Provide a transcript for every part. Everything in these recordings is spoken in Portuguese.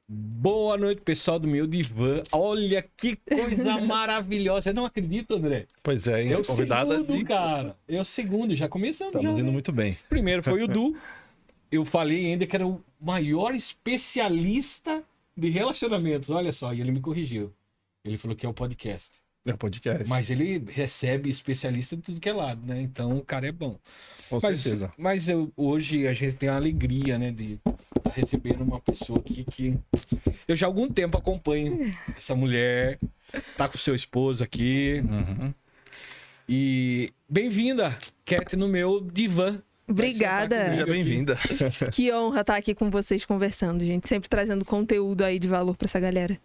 Boa noite, pessoal do meu divã. Olha que coisa maravilhosa. Eu não acredito, André. Pois é, hein? É o Convidada segundo, de... cara. É o segundo, já começamos. Estamos já, indo né? muito bem. Primeiro foi o Du. Eu falei ainda que era o maior especialista de relacionamentos. Olha só, e ele me corrigiu. Ele falou que é o podcast. É o podcast. Mas ele recebe especialista de tudo que é lado, né? Então o cara é bom. Com certeza. Mas hoje a gente tem a alegria, né, de receber uma pessoa aqui que eu já há algum tempo acompanho essa mulher. Tá com seu esposo aqui. Uhum. E bem-vinda, Cat, no meu divã. Obrigada. Seja bem-vinda. Que honra estar aqui com vocês conversando, gente. Sempre trazendo conteúdo aí de valor pra essa galera.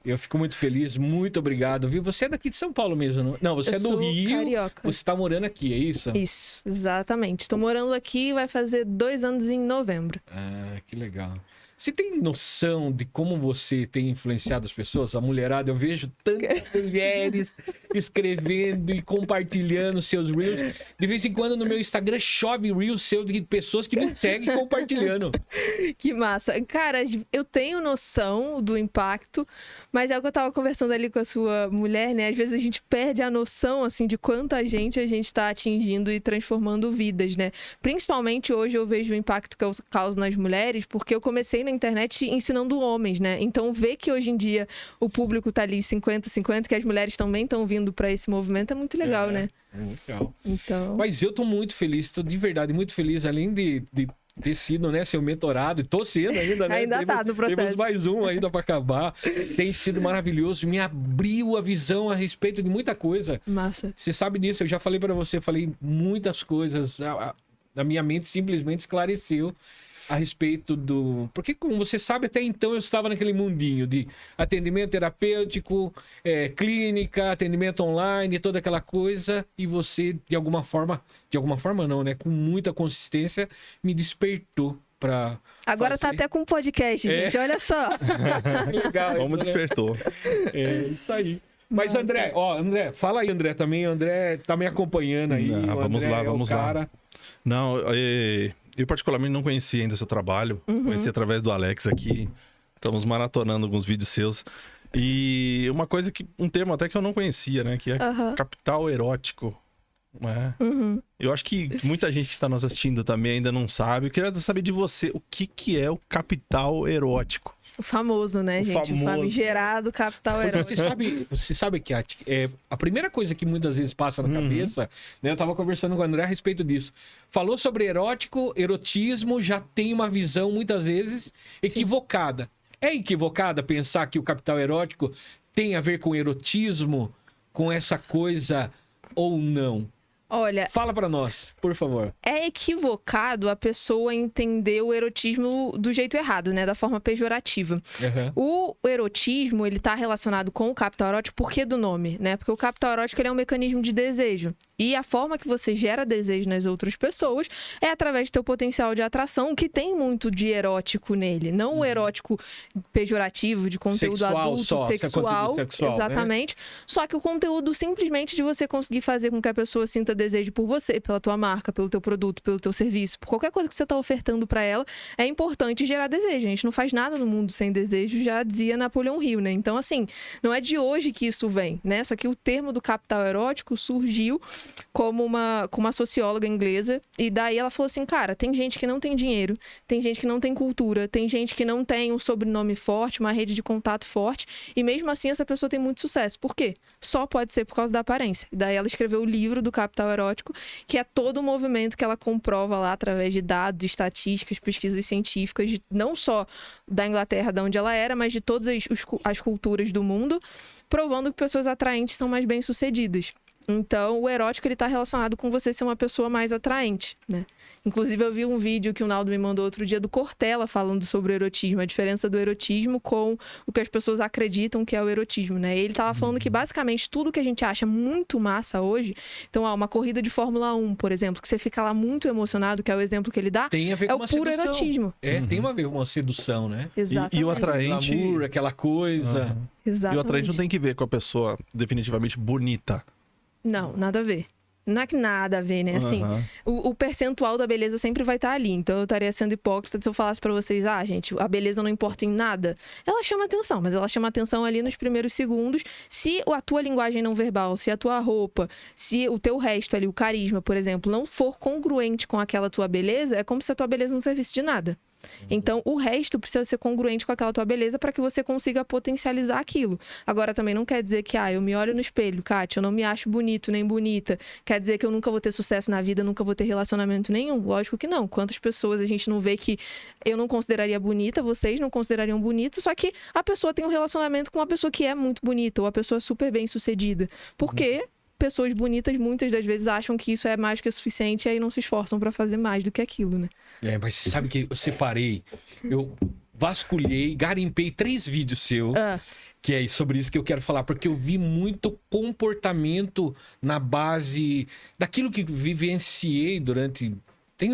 Eu fico muito feliz, muito obrigado, viu? Você é daqui de São Paulo mesmo, não? Não, você Eu é do sou Rio. carioca. Você tá morando aqui, é isso? Isso, exatamente. Estou morando aqui, vai fazer 2 anos em novembro. Ah, que legal. Você tem noção de como você tem influenciado as pessoas? A mulherada, eu vejo tantas mulheres escrevendo e compartilhando seus reels. De vez em quando no meu Instagram chove reels seu de pessoas que me seguem compartilhando. Que massa. Cara, eu tenho noção do impacto, mas é o que eu tava conversando ali com a sua mulher, né? Às vezes a gente perde a noção, assim, de quanta gente a gente tá atingindo e transformando vidas, né? Principalmente hoje eu vejo o impacto que eu causo nas mulheres, porque eu comecei na internet ensinando homens, né? Então ver que hoje em dia o público tá ali 50-50, que as mulheres também estão vindo para esse movimento é muito legal, né? Legal. Então... Mas eu tô muito feliz, tô de verdade muito feliz, além de ter sido, né, seu mentorado, e tô sendo ainda, né? Ainda tá no processo. Temos mais um ainda para acabar. Tem sido maravilhoso, me abriu a visão a respeito de muita coisa. Massa. Você sabe disso, eu já falei para você, falei muitas coisas, a minha mente simplesmente esclareceu a respeito do... Porque, como você sabe, até então eu estava naquele mundinho de atendimento terapêutico, clínica, atendimento online, toda aquela coisa, e você, de alguma forma não, né? Com muita consistência, me despertou para... Agora tá até com podcast, gente, olha só. Legal. Como isso, despertou. né? É isso aí. Mas, Nossa. André, fala aí, André, também. O André tá me acompanhando aí. Não, o vamos André lá, é o vamos lá. cara. Não, eu particularmente não conhecia ainda o seu trabalho. Conheci através do Alex aqui. Estamos maratonando alguns vídeos seus. E uma coisa um termo até que eu não conhecia, né? Que é capital erótico. Né? Eu acho que muita gente que está nos assistindo também ainda não sabe. Eu queria saber de você, o que é o capital erótico? O famoso, né, gente? O famigerado capital erótico. Você sabe que a primeira coisa que muitas vezes passa na cabeça, né? Eu tava conversando com o André a respeito disso. Falou sobre erotismo, já tem uma visão muitas vezes equivocada. Sim. É equivocada pensar que o capital erótico tem a ver com erotismo, com essa coisa ou não? Olha, fala pra nós, por favor. É equivocado a pessoa entender o erotismo do jeito errado, né? Da forma pejorativa. O erotismo, ele tá relacionado com o capital erótico por que do nome, né? Porque o capital erótico, ele é um mecanismo de desejo. E a forma que você gera desejo nas outras pessoas é através do teu potencial de atração, que tem muito de erótico nele. Não o erótico pejorativo, de conteúdo sexual, adulto, sexual. Exatamente. Né? Só que o conteúdo simplesmente de você conseguir fazer com que a pessoa sinta desejo por você, pela tua marca, pelo teu produto, pelo teu serviço, por qualquer coisa que você tá ofertando para ela, é importante gerar desejo. A gente não faz nada no mundo sem desejo, já dizia Napoleão Hill, né? Então, assim, não é de hoje que isso vem, né? Só que o termo do capital erótico surgiu com uma socióloga inglesa, e daí ela falou assim, cara, tem gente que não tem dinheiro, tem gente que não tem cultura, tem gente que não tem um sobrenome forte, uma rede de contato forte, e mesmo assim essa pessoa tem muito sucesso. Por quê? Só pode ser por causa da aparência. E daí ela escreveu o livro do capital erótico, que é todo o movimento que ela comprova lá através de dados, estatísticas, pesquisas científicas, não só da Inglaterra, de onde ela era, mas de todas as culturas do mundo, provando que pessoas atraentes são mais bem-sucedidas. Então, o erótico, ele tá relacionado com você ser uma pessoa mais atraente, né? Inclusive, eu vi um vídeo que o Naldo me mandou outro dia do Cortella falando sobre o erotismo, a diferença do erotismo com o que as pessoas acreditam que é o erotismo, né? E ele tava falando que, basicamente, tudo que a gente acha muito massa hoje... Então, uma corrida de Fórmula 1, por exemplo, que você fica lá muito emocionado, que é o exemplo que ele dá, tem a ver com o puro sedução. Erotismo. Tem a ver com uma sedução, né? Exatamente. E o atraente... Glamour, aquela coisa... Exatamente. E o atraente não tem que ver com a pessoa definitivamente bonita. Não, nada a ver. Não é que nada a ver, né? Assim, o percentual da beleza sempre vai estar ali. Então eu estaria sendo hipócrita se eu falasse pra vocês, gente, a beleza não importa em nada. Ela chama atenção, mas ela chama atenção ali nos primeiros segundos. Se a tua linguagem não verbal, se a tua roupa, se o teu resto ali, o carisma, por exemplo, não for congruente com aquela tua beleza, é como se a tua beleza não servisse de nada. Então, o resto precisa ser congruente com aquela tua beleza para que você consiga potencializar aquilo. Agora, também não quer dizer que, eu me olho no espelho, Kátia, eu não me acho bonito nem bonita. Quer dizer que eu nunca vou ter sucesso na vida, nunca vou ter relacionamento nenhum? Lógico que não. Quantas pessoas a gente não vê que eu não consideraria bonita, vocês não considerariam bonito, só que a pessoa tem um relacionamento com uma pessoa que é muito bonita, ou a pessoa super bem sucedida. Por quê? Pessoas bonitas muitas das vezes acham que isso é mais que o suficiente e aí não se esforçam pra fazer mais do que aquilo, né? Mas você sabe que eu separei, eu vasculhei, garimpei 3 vídeos seus, que é sobre isso que eu quero falar, porque eu vi muito comportamento na base daquilo que tenho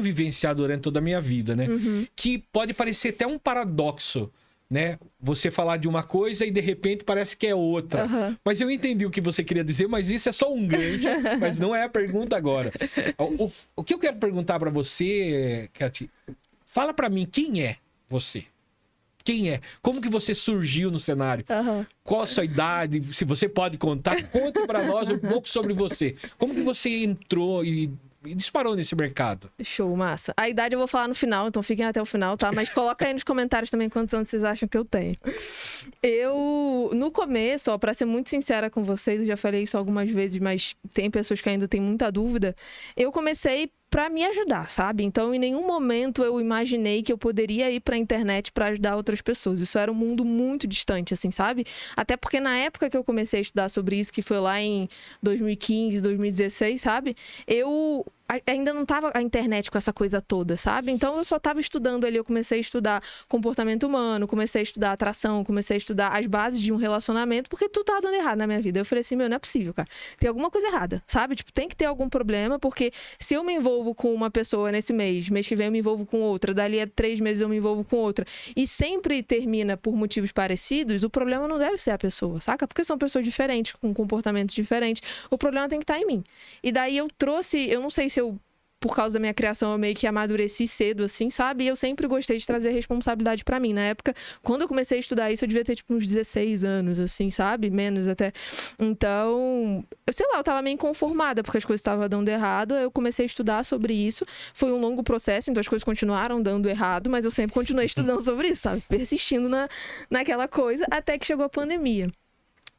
vivenciado durante toda a minha vida, né? Que pode parecer até um paradoxo, né? Você falar de uma coisa e de repente parece que é outra. Mas eu entendi o que você queria dizer, mas isso é só um gancho, mas não é a pergunta agora. O que eu quero perguntar para você, Kátia, fala para mim, quem é você? Quem é? Como que você surgiu no cenário? Qual a sua idade? Se você pode contar, conte para nós um pouco sobre você. Como que você entrou e disparou nesse mercado? Show, massa. A idade eu vou falar no final, então fiquem até o final, tá? Mas coloca aí nos comentários também quantos anos vocês acham que eu tenho. No começo, pra ser muito sincera com vocês, eu já falei isso algumas vezes, mas tem pessoas que ainda têm muita dúvida. Eu comecei pra me ajudar, sabe? Então, em nenhum momento eu imaginei que eu poderia ir pra internet pra ajudar outras pessoas. Isso era um mundo muito distante, assim, sabe? Até porque na época que eu comecei a estudar sobre isso, que foi lá em 2015, 2016, sabe? Eu ainda não tava a internet com essa coisa toda, sabe? Então, eu só tava estudando ali. Eu comecei a estudar comportamento humano, comecei a estudar atração, comecei a estudar as bases de um relacionamento, porque tudo tava dando errado na minha vida. Eu falei assim, não é possível, cara. Tem alguma coisa errada, sabe? Tipo, tem que ter algum problema, porque se eu me envolvo com uma pessoa nesse mês que vem eu me envolvo com outra, dali a 3 meses eu me envolvo com outra, e sempre termina por motivos parecidos, o problema não deve ser a pessoa, saca? Porque são pessoas diferentes, com comportamentos diferentes, o problema tem que estar em mim. E daí eu não sei se eu, por causa da minha criação, eu meio que amadureci cedo, assim, sabe? E eu sempre gostei de trazer responsabilidade pra mim. Na época, quando eu comecei a estudar isso, eu devia ter, tipo, uns 16 anos, assim, sabe? Menos até. Então, eu tava meio inconformada, porque as coisas estavam dando errado. Eu comecei a estudar sobre isso. Foi um longo processo, então as coisas continuaram dando errado, mas eu sempre continuei estudando sobre isso, sabe? Persistindo naquela coisa, até que chegou a pandemia.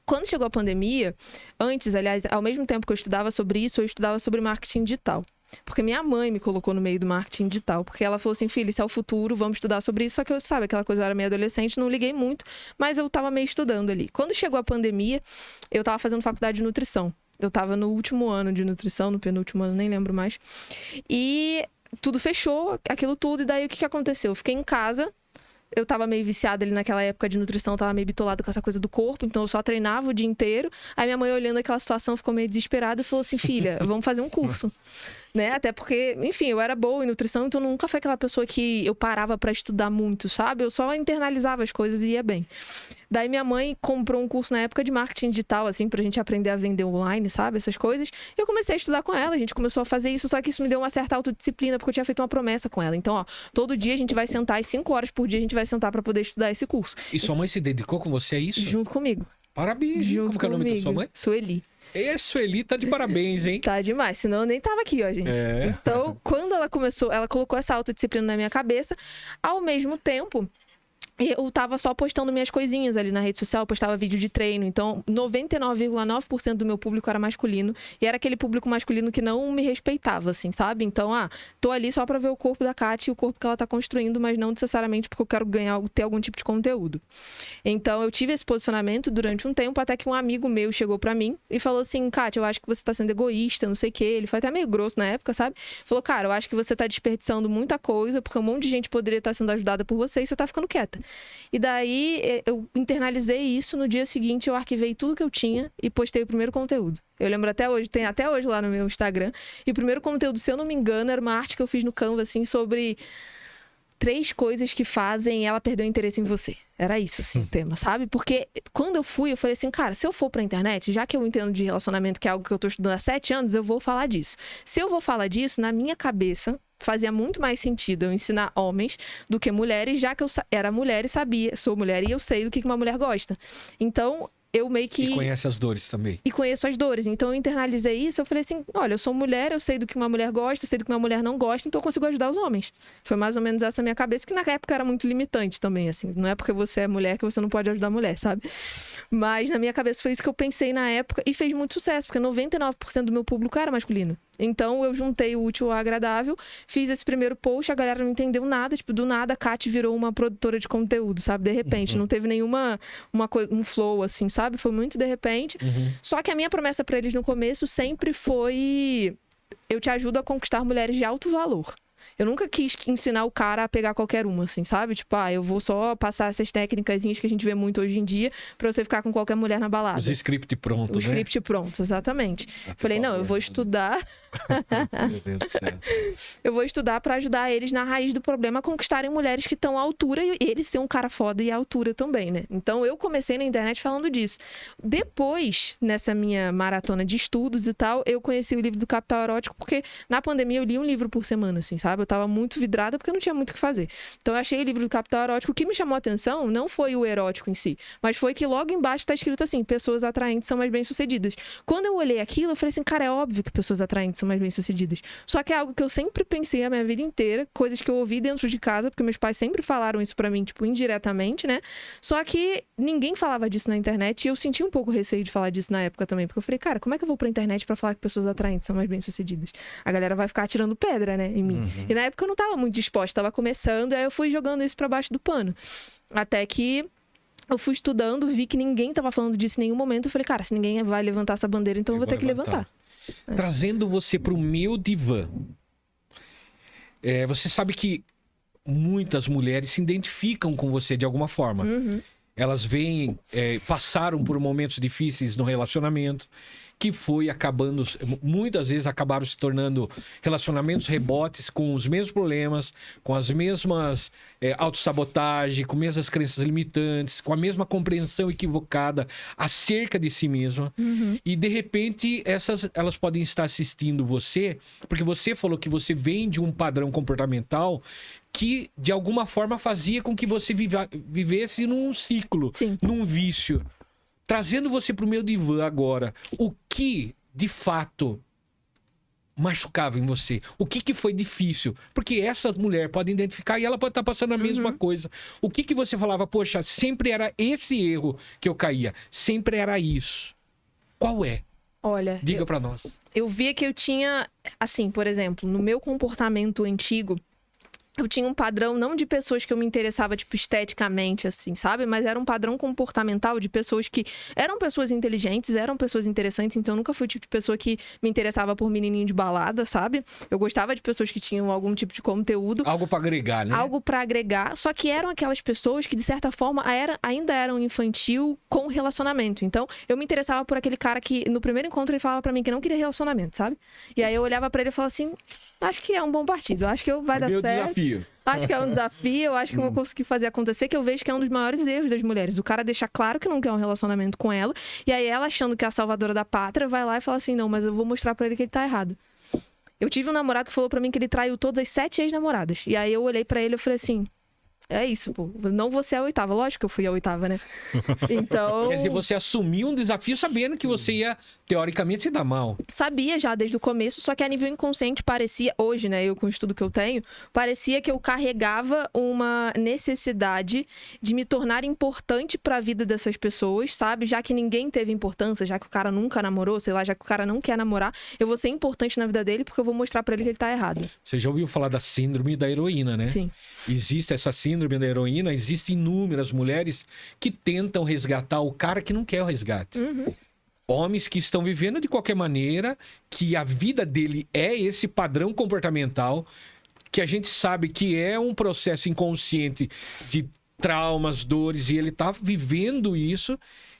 Quando chegou a pandemia, antes, aliás, ao mesmo tempo que eu estudava sobre isso, eu estudava sobre marketing digital. Porque minha mãe me colocou no meio do marketing digital. Porque ela falou assim, filha, isso é o futuro, vamos estudar sobre isso. Só que eu, sabe, aquela coisa, eu era meio adolescente, não liguei muito. Mas eu tava meio estudando ali. Quando chegou a pandemia, eu tava fazendo faculdade de nutrição. Eu tava no último ano de nutrição, no penúltimo ano, nem lembro mais. E tudo fechou, aquilo tudo. E daí, o que aconteceu? Eu fiquei em casa. Eu tava meio viciada ali naquela época de nutrição, tava meio bitolada com essa coisa do corpo, então eu só treinava o dia inteiro. Aí minha mãe, olhando aquela situação, ficou meio desesperada e falou assim, filha, vamos fazer um curso. Né? Até porque, enfim, eu era boa em nutrição, então nunca foi aquela pessoa que eu parava pra estudar muito, sabe? Eu só internalizava as coisas e ia bem. Daí minha mãe comprou um curso na época de marketing digital, assim, pra gente aprender a vender online, sabe? Essas coisas. E eu comecei a estudar com ela, a gente começou a fazer isso, só que isso me deu uma certa autodisciplina, porque eu tinha feito uma promessa com ela. Então, todo dia a gente vai sentar, e 5 horas por dia a gente vai sentar pra poder estudar esse curso. E sua mãe se dedicou com você a isso? Junto comigo. Parabéns, como que é o nome da sua mãe? Sueli. Sueli tá de parabéns, hein? Tá demais, senão eu nem tava aqui, ó, gente. Então, quando ela começou, ela colocou essa autodisciplina na minha cabeça, ao mesmo tempo, eu tava só postando minhas coisinhas ali na rede social, eu postava vídeo de treino, então 99,9% do meu público era masculino, e era aquele público masculino que não me respeitava, assim, sabe? Então, tô ali só pra ver o corpo da Kátia e o corpo que ela tá construindo, mas não necessariamente porque eu quero ter algum tipo de conteúdo. Então, eu tive esse posicionamento durante um tempo, até que um amigo meu chegou pra mim e falou assim, Kátia, eu acho que você tá sendo egoísta, não sei o quê. Ele foi até meio grosso na época, sabe? Falou, cara, eu acho que você tá desperdiçando muita coisa, porque um monte de gente poderia estar sendo ajudada por você e você tá ficando quieta. E daí, eu internalizei isso. No dia seguinte, eu arquivei tudo que eu tinha e postei o primeiro conteúdo. Eu lembro até hoje, tem até hoje lá no meu Instagram. E o primeiro conteúdo, se eu não me engano, era uma arte que eu fiz no Canva, assim, sobre 3 coisas que fazem ela perder o interesse em você. Era isso, assim, o tema, sabe? Porque quando eu fui, eu falei assim, cara, se eu for pra internet, já que eu entendo de relacionamento, que é algo que eu tô estudando há 7 anos, eu vou falar disso. Se eu vou falar disso, na minha cabeça, fazia muito mais sentido eu ensinar homens do que mulheres, já que eu era mulher e sabia, sou mulher e eu sei do que uma mulher gosta. Então, eu meio que... E conhece as dores também. E conheço as dores. Então, eu internalizei isso. Eu falei assim, olha, eu sou mulher, eu sei do que uma mulher gosta, eu sei do que uma mulher não gosta, então eu consigo ajudar os homens. Foi mais ou menos essa minha cabeça, que na época era muito limitante também, assim. Não é porque você é mulher que você não pode ajudar a mulher, sabe? Mas na minha cabeça foi isso que eu pensei na época e fez muito sucesso, porque 99% do meu público era masculino. Então, eu juntei o útil ao agradável, fiz esse primeiro post, a galera não entendeu nada, tipo, do nada a Kati virou uma produtora de conteúdo, sabe? De repente, não teve nenhuma um flow, assim, sabe? Foi muito de repente. Só que a minha promessa pra eles no começo sempre foi: eu te ajudo a conquistar mulheres de alto valor. Eu nunca quis ensinar o cara a pegar qualquer uma, assim, sabe? Tipo, eu vou só passar essas técnicazinhas que a gente vê muito hoje em dia pra você ficar com qualquer mulher na balada. Os script prontos, né? Os script prontos, exatamente. Falei, não, eu vou estudar... Meu Deus do céu. Eu vou estudar pra ajudar eles na raiz do problema a conquistarem mulheres que estão à altura e ele ser um cara foda e à altura também, né? Então, eu comecei na internet falando disso. Depois, nessa minha maratona de estudos e tal, eu conheci o livro do Capital Erótico, porque na pandemia eu li um livro por semana, assim, sabe? Eu tava muito vidrada porque eu não tinha muito o que fazer. Então eu achei o livro do Capital Erótico. O que me chamou a atenção não foi o erótico em si, mas foi que logo embaixo tá escrito assim: pessoas atraentes são mais bem-sucedidas. Quando eu olhei aquilo, eu falei assim, cara, é óbvio que pessoas atraentes são mais bem-sucedidas. Só que é algo que eu sempre pensei a minha vida inteira, coisas que eu ouvi dentro de casa, porque meus pais sempre falaram isso pra mim, tipo, indiretamente, né? Só que ninguém falava disso na internet e eu senti um pouco receio de falar disso na época também, porque eu falei, cara, como é que eu vou pra internet pra falar que pessoas atraentes são mais bem-sucedidas? A galera vai ficar tirando pedra, né, em mim. E na época eu não tava muito disposta, tava começando, aí eu fui jogando isso pra baixo do pano. Até que eu fui estudando, vi que ninguém tava falando disso em nenhum momento, eu falei, cara, se ninguém vai levantar essa bandeira, então eu vou ter que levantar. Trazendo você pro meu divã. Você sabe que muitas mulheres se identificam com você de alguma forma. Elas vêm, passaram por momentos difíceis no relacionamento, que foi acabando, muitas vezes acabaram se tornando relacionamentos rebotes com os mesmos problemas, com as mesmas autossabotagem, com as mesmas crenças limitantes, com a mesma compreensão equivocada acerca de si mesma. E de repente elas podem estar assistindo você, porque você falou que você vem de um padrão comportamental que de alguma forma fazia com que você vivesse num ciclo, num vício. Trazendo você para o meu divã agora, o que de fato machucava em você? O que foi difícil? Porque essa mulher pode identificar e ela pode estar passando a mesma coisa. O que você falava, poxa, sempre era esse erro que eu caía, sempre era isso. Qual é? Olha, diga para nós. Eu via que eu tinha, assim, por exemplo, no meu comportamento antigo, eu tinha um padrão não de pessoas que eu me interessava, tipo, esteticamente, assim, sabe? Mas era um padrão comportamental de pessoas que eram pessoas inteligentes, eram pessoas interessantes. Então, eu nunca fui o tipo de pessoa que me interessava por menininho de balada, sabe? Eu gostava de pessoas que tinham algum tipo de conteúdo. Algo pra agregar, né? Algo pra agregar. Só que eram aquelas pessoas que, de certa forma, ainda eram infantil com relacionamento. Então, eu me interessava por aquele cara que, no primeiro encontro, ele falava pra mim que não queria relacionamento, sabe? E aí, eu olhava pra ele e falava assim... Acho que é um bom partido, acho que vai dar certo. Desafio. Acho que é um desafio, eu acho que eu vou conseguir fazer acontecer, que eu vejo que é um dos maiores erros das mulheres. O cara deixa claro que não quer um relacionamento com ela, e aí ela, achando que é a salvadora da pátria, vai lá e fala assim, não, mas eu vou mostrar pra ele que ele tá errado. Eu tive um namorado que falou pra mim que ele traiu todas as 7 ex-namoradas. E aí eu olhei pra ele e falei assim... É isso, pô. Não você é a 8ª. Lógico que eu fui a 8ª, né? Então... Quer dizer, você assumiu um desafio sabendo que você ia, teoricamente, se dar mal. Sabia já desde o começo, só que a nível inconsciente parecia... Hoje, né? Eu com o estudo que eu tenho, parecia que eu carregava uma necessidade de me tornar importante pra vida dessas pessoas, sabe? Já que ninguém teve importância, já que o cara nunca namorou, sei lá, já que o cara não quer namorar, eu vou ser importante na vida dele porque eu vou mostrar pra ele que ele tá errado. Você já ouviu falar da síndrome da heroína, né? Sim. Existe essa síndrome da heroína, existem inúmeras mulheres que tentam resgatar o cara que não quer o resgate. Homens que estão vivendo de qualquer maneira, que a vida dele é esse padrão comportamental, que a gente sabe que é um processo inconsciente de traumas, dores, e ele tá vivendo isso.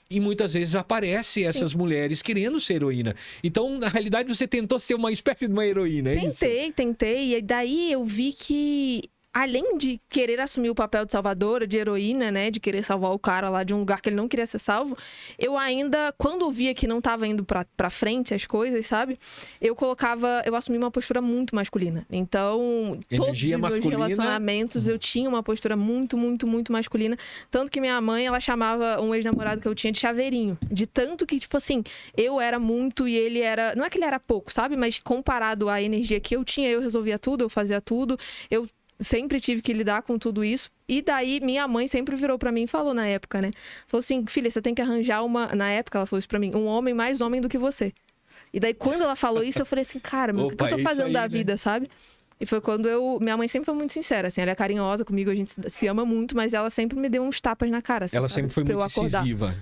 E muitas vezes aparecem essas mulheres querendo ser heroína. Então, na realidade, você tentou ser uma espécie de uma heroína, é isso? Tentei. E daí eu vi que além de querer assumir o papel de salvadora, de heroína, né? De querer salvar o cara lá de um lugar que ele não queria ser salvo, eu ainda, quando eu via que não tava indo pra frente as coisas, sabe? Eu assumi uma postura muito masculina. Então, todos os meus relacionamentos, eu tinha uma postura muito, muito, muito masculina. Tanto que minha mãe, ela chamava um ex-namorado que eu tinha de chaveirinho. De tanto que, tipo assim, eu era muito e ele era... Não é que ele era pouco, sabe? Mas comparado à energia que eu tinha, eu resolvia tudo, eu fazia tudo. Eu sempre tive que lidar com tudo isso. E daí, minha mãe sempre virou pra mim e falou na época, né? Falou assim, filha, você tem que arranjar Na época, ela falou isso pra mim, um homem mais homem do que você. E daí, quando ela falou isso, eu falei assim, cara, o que eu tô fazendo da vida, sabe? E foi quando minha mãe sempre foi muito sincera, assim, ela é carinhosa comigo, a gente se ama muito, mas ela sempre me deu uns tapas na cara, assim, ela sabe? sempre foi muito incisiva.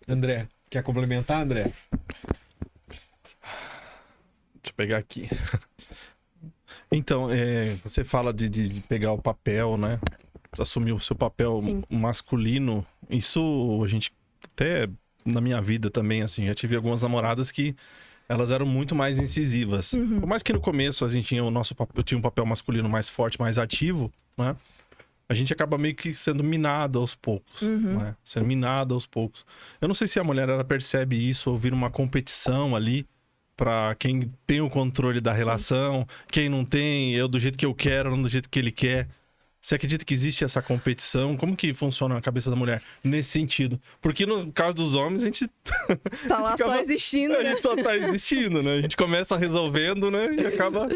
André, quer complementar, André? Deixa eu pegar aqui. Então, você fala de pegar o papel, né? Assumir o seu papel masculino. Isso, a gente, até na minha vida também, assim, já tive algumas namoradas que elas eram muito mais incisivas. Por mais que no começo a gente tinha eu tinha um papel masculino mais forte, mais ativo, né? A gente acaba meio que sendo minado aos poucos, né? Sendo minado aos poucos. Eu não sei se a mulher, ela percebe isso ou vira uma competição ali pra quem tem o controle da relação, quem não tem, eu do jeito que eu quero, não do jeito que ele quer. Você acredita que existe essa competição? Como que funciona a cabeça da mulher nesse sentido? Porque no caso dos homens, a gente... Tá lá só existindo, né? A gente só tá existindo, né? A gente começa resolvendo, né? E acaba...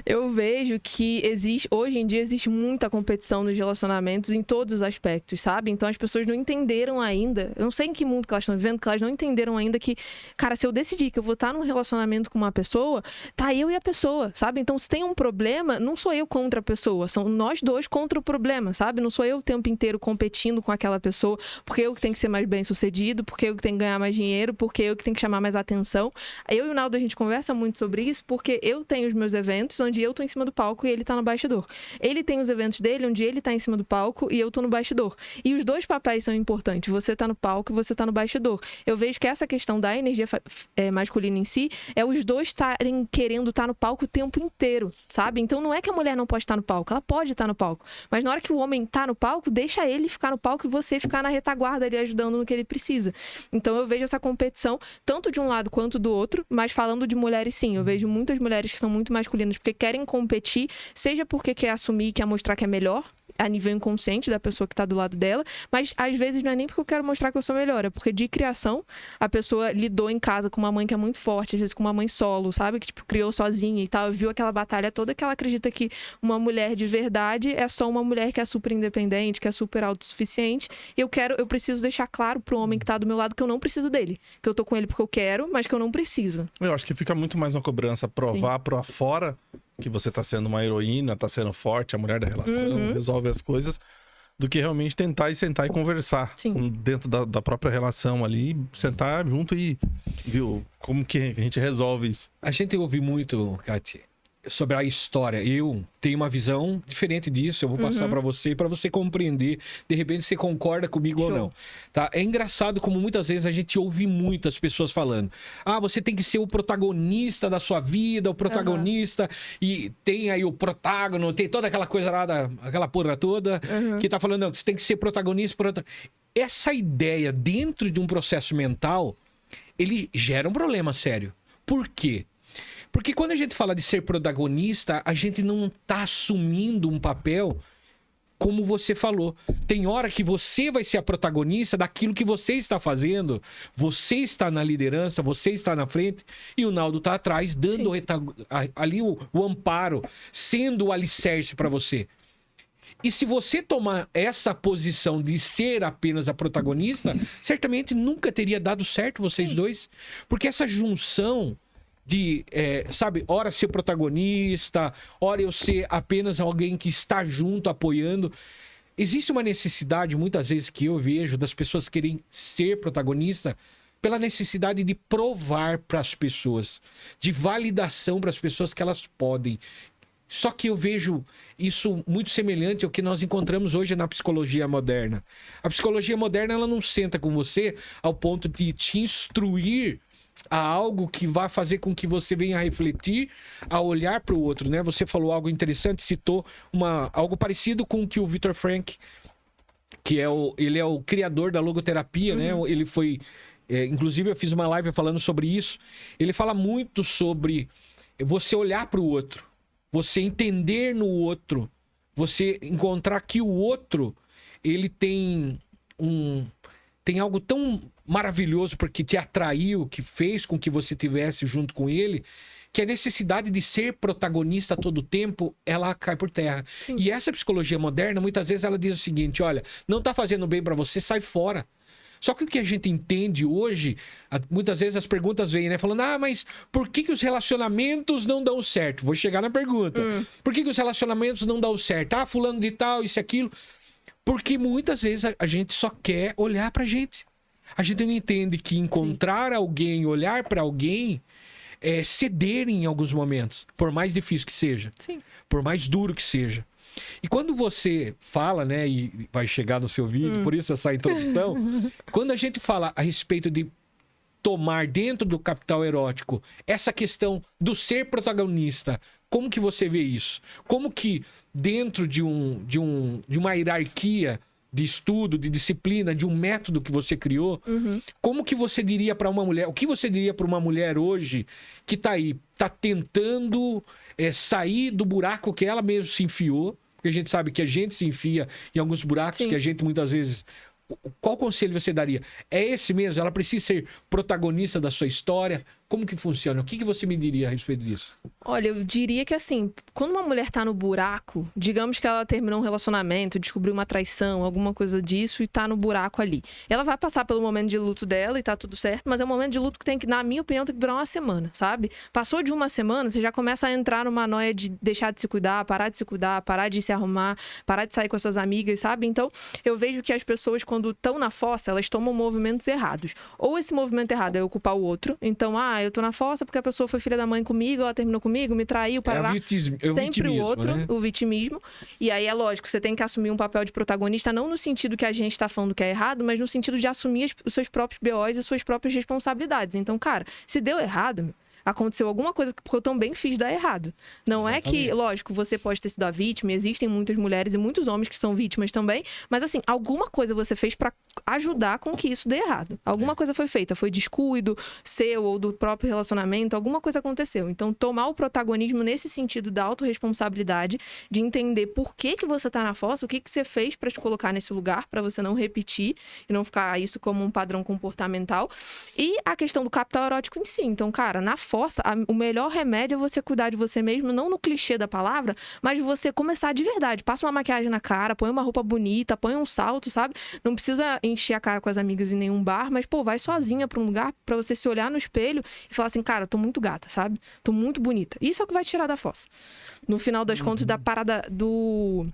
Eu vejo que hoje em dia existe muita competição nos relacionamentos em todos os aspectos, sabe? Então as pessoas não entenderam ainda, eu não sei em que mundo que elas estão vivendo, que elas não entenderam ainda que, cara, se eu decidir que eu vou estar num relacionamento com uma pessoa, tá eu e a pessoa, sabe? Então se tem um problema, não sou eu contra a pessoa, são nós dois contra o problema, sabe? Não sou eu o tempo inteiro competindo com aquela pessoa, porque eu que tenho que ser mais bem sucedido, porque eu que tenho que ganhar mais dinheiro, porque eu que tenho que chamar mais atenção. Eu e o Naldo, a gente conversa muito sobre isso, porque eu tenho os meus eventos onde eu tô em cima do palco e ele tá no bastidor. Ele tem os eventos dele onde ele tá em cima do palco e eu tô no bastidor. E os dois papéis são importantes. Você tá no palco e você tá no bastidor. Eu vejo que essa questão da energia masculina em si é os dois estarem querendo estar no palco o tempo inteiro, sabe? Então não é que a mulher não pode estar no palco, ela pode estar no palco. Mas na hora que o homem tá no palco, deixa ele ficar no palco e você ficar na retaguarda ali ajudando no que ele precisa. Então eu vejo essa competição, tanto de um lado quanto do outro, mas falando de mulheres sim, eu vejo muitas mulheres que são muito masculinas porque querem competir, seja porque quer assumir, quer mostrar que é melhor, a nível inconsciente da pessoa que tá do lado dela, mas às vezes não é nem porque eu quero mostrar que eu sou melhor, é porque de criação a pessoa lidou em casa com uma mãe que é muito forte, às vezes com uma mãe solo, sabe? Que tipo, criou sozinha e tal, viu aquela batalha toda que ela acredita que uma mulher de verdade é só uma mulher que é super independente, que é super autossuficiente, e eu preciso deixar claro pro homem que tá do meu lado que eu não preciso dele, que eu tô com ele porque eu quero, mas que eu não preciso. Eu acho que fica muito mais uma cobrança provar pra fora que você tá sendo uma heroína, tá sendo forte, a mulher da relação, resolve as coisas, do que realmente tentar sentar e conversar dentro da própria relação ali, sentar junto e, viu, como que a gente resolve isso. A gente ouve muito, Kati, sobre a história. Eu tenho uma visão diferente disso, eu vou passar para você compreender, de repente você concorda comigo ou não. Tá? É engraçado como muitas vezes a gente ouve muitas pessoas falando: ah, você tem que ser o protagonista da sua vida, o protagonista, e tem aí o protágono, tem toda aquela coisa lá, aquela porra toda, que tá falando, não, você tem que ser protagonista. Essa ideia dentro de um processo mental, ele gera um problema sério. Por quê? Porque quando a gente fala de ser protagonista, a gente não está assumindo um papel como você falou. Tem hora que você vai ser a protagonista daquilo que você está fazendo. Você está na liderança, você está na frente e o Naldo está atrás, dando ali o amparo, sendo o alicerce para você. E se você tomar essa posição de ser apenas a protagonista, certamente nunca teria dado certo vocês dois. Porque essa junção de, sabe, ora ser protagonista, ora eu ser apenas alguém que está junto, apoiando. Existe uma necessidade, muitas vezes, que eu vejo das pessoas querem ser protagonista pela necessidade de provar para as pessoas, de validação para as pessoas que elas podem. Só que eu vejo isso muito semelhante ao que nós encontramos hoje na psicologia moderna. A psicologia moderna, ela não senta com você ao ponto de te instruir a algo que vai fazer com que você venha a refletir, a olhar para o outro, né? Você falou algo interessante, citou algo parecido com o que o Viktor Frankl, que ele é o criador da logoterapia, né? Ele foi... inclusive, eu fiz uma live falando sobre isso. Ele fala muito sobre você olhar para o outro, você entender no outro, você encontrar que o outro, ele tem algo tão maravilhoso porque te atraiu, que fez com que você estivesse junto com ele, que a necessidade de ser protagonista a todo tempo, ela cai por terra. Sim. E essa psicologia moderna, muitas vezes, ela diz o seguinte, olha, não tá fazendo bem para você, sai fora. Só que o que a gente entende hoje, muitas vezes as perguntas vêm, né? Falando, mas por que os relacionamentos não dão certo? Vou chegar na pergunta. Por que os relacionamentos não dão certo? Fulano de tal, isso e aquilo. Porque muitas vezes a gente só quer olhar pra gente. A gente não entende que encontrar alguém, olhar pra alguém, é ceder em alguns momentos. Por mais difícil que seja. Sim. Por mais duro que seja. E quando você fala, né, e vai chegar no seu vídeo, por isso essa introdução, quando a gente fala a respeito de tomar dentro do capital erótico essa questão do ser protagonista, como que você vê isso? Como que dentro de uma hierarquia de estudo, de disciplina, de um método que você criou, como que você diria para uma mulher, o que você diria para uma mulher hoje que tá aí, tá tentando sair do buraco que ela mesma se enfiou, porque a gente sabe que a gente se enfia em alguns buracos que a gente muitas vezes... Qual conselho você daria? É esse mesmo? Ela precisa ser protagonista da sua história? Como que funciona? O que você me diria a respeito disso? Olha, eu diria que assim, quando uma mulher tá no buraco, digamos que ela terminou um relacionamento, descobriu uma traição, alguma coisa disso e tá no buraco ali. Ela vai passar pelo momento de luto dela e tá tudo certo, mas é um momento de luto que tem que, na minha opinião, tem que durar uma semana, sabe? Passou de uma semana, você já começa a entrar numa noia de deixar de se cuidar, parar de se arrumar, parar de sair com as suas amigas, sabe? Então, eu vejo que as pessoas, quando estão na fossa, elas tomam movimentos errados. Ou esse movimento errado é ocupar o outro. Então, eu tô na fossa porque a pessoa foi filha da mãe comigo, ela terminou comigo, me traiu, parará. Sempre o outro, né? O vitimismo. E aí é lógico, você tem que assumir um papel de protagonista, não no sentido que a gente tá falando que é errado, mas no sentido de assumir os seus próprios BOs e suas próprias responsabilidades. Então, cara, se deu errado, aconteceu alguma coisa porque eu também fiz dar errado. Não é que, lógico, você pode ter sido a vítima, existem muitas mulheres e muitos homens que são vítimas também, mas assim, alguma coisa você fez pra ajudar com que isso dê errado. Alguma coisa foi feita, foi descuido seu ou do próprio relacionamento, alguma coisa aconteceu. Então, tomar o protagonismo nesse sentido da autorresponsabilidade, de entender por que você tá na fossa, o que você fez pra te colocar nesse lugar, pra você não repetir e não ficar isso como um padrão comportamental. E a questão do capital erótico em si. Então, cara, na fossa, o melhor remédio é você cuidar de você mesmo, não no clichê da palavra, mas você começar de verdade. Passa uma maquiagem na cara, põe uma roupa bonita, põe um salto, sabe? Não precisa encher a cara com as amigas em nenhum bar, mas, vai sozinha pra um lugar pra você se olhar no espelho e falar assim, cara, tô muito gata, sabe? Tô muito bonita. Isso é o que vai te tirar da fossa. No final das contas, da parada do...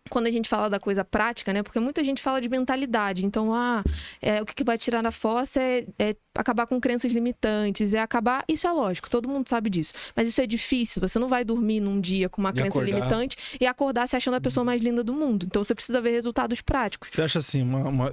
Quando a gente fala da coisa prática, né? Porque muita gente fala de mentalidade. Então, o que vai tirar da fossa é acabar com crenças limitantes, é acabar... Isso é lógico, todo mundo sabe disso. Mas isso é difícil. Você não vai dormir num dia com uma crença limitante e acordar se achando a pessoa mais linda do mundo. Então, você precisa ver resultados práticos. Você acha, assim,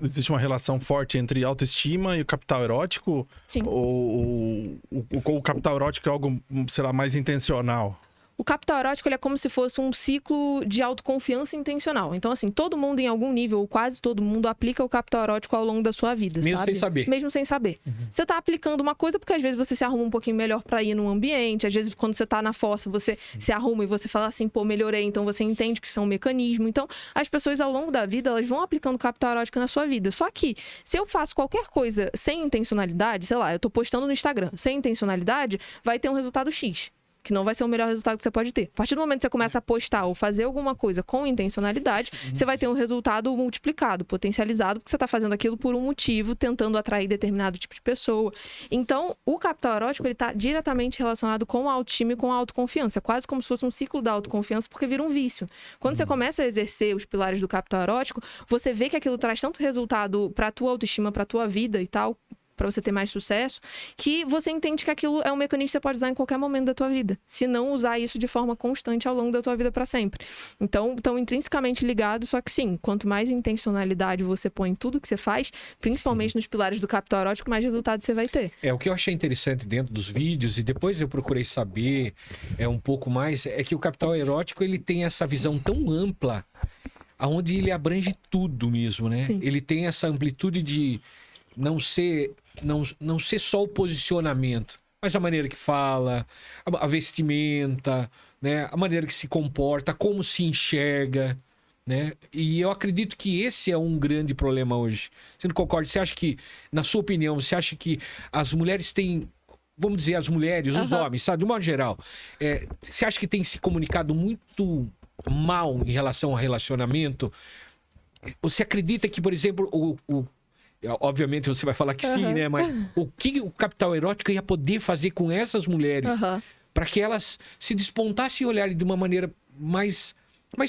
existe uma relação forte entre autoestima e o capital erótico? Sim. Ou o capital erótico é algo, sei lá, mais intencional? O capital erótico ele é como se fosse um ciclo de autoconfiança intencional. Então, assim, todo mundo em algum nível, ou quase todo mundo, aplica o capital erótico ao longo da sua vida, mesmo sabe? Sem saber. Mesmo sem saber. Você tá aplicando uma coisa porque às vezes você se arruma um pouquinho melhor pra ir num ambiente, às vezes quando você tá na fossa, você se arruma e você fala assim, melhorei, então você entende que isso é um mecanismo. Então, as pessoas ao longo da vida, elas vão aplicando capital erótico na sua vida. Só que, se eu faço qualquer coisa sem intencionalidade, sei lá, eu tô postando no Instagram, sem intencionalidade, vai ter um resultado X. Que não vai ser o melhor resultado que você pode ter. A partir do momento que você começa a postar ou fazer alguma coisa com intencionalidade, você vai ter um resultado multiplicado, potencializado, porque você está fazendo aquilo por um motivo, tentando atrair determinado tipo de pessoa. Então, o capital erótico, ele está diretamente relacionado com a autoestima e com a autoconfiança. É quase como se fosse um ciclo da autoconfiança, porque vira um vício. Quando você começa a exercer os pilares do capital erótico, você vê que aquilo traz tanto resultado para a tua autoestima, para a tua vida e tal, para você ter mais sucesso, que você entende que aquilo é um mecanismo que você pode usar em qualquer momento da tua vida, se não usar isso de forma constante ao longo da tua vida para sempre. Então, estão intrinsecamente ligados, só que sim, quanto mais intencionalidade você põe em tudo que você faz, principalmente nos pilares do capital erótico, mais resultado você vai ter. O que eu achei interessante dentro dos vídeos, e depois eu procurei saber um pouco mais, é que o capital erótico, ele tem essa visão tão ampla, onde ele abrange tudo mesmo, né? Sim. Ele tem essa amplitude de não ser só o posicionamento, mas a maneira que fala, a vestimenta, né? A maneira que se comporta, como se enxerga, né? E eu acredito que esse é um grande problema hoje. Você não concorda? Você acha que, na sua opinião, você acha que as mulheres têm, vamos dizer, as mulheres, os homens, sabe? De modo geral, você acha que tem se comunicado muito mal em relação ao relacionamento? Você acredita que, por exemplo, obviamente você vai falar que sim, né? Mas o que o capital erótico ia poder fazer com essas mulheres para que elas se despontassem e olharem de uma maneira mais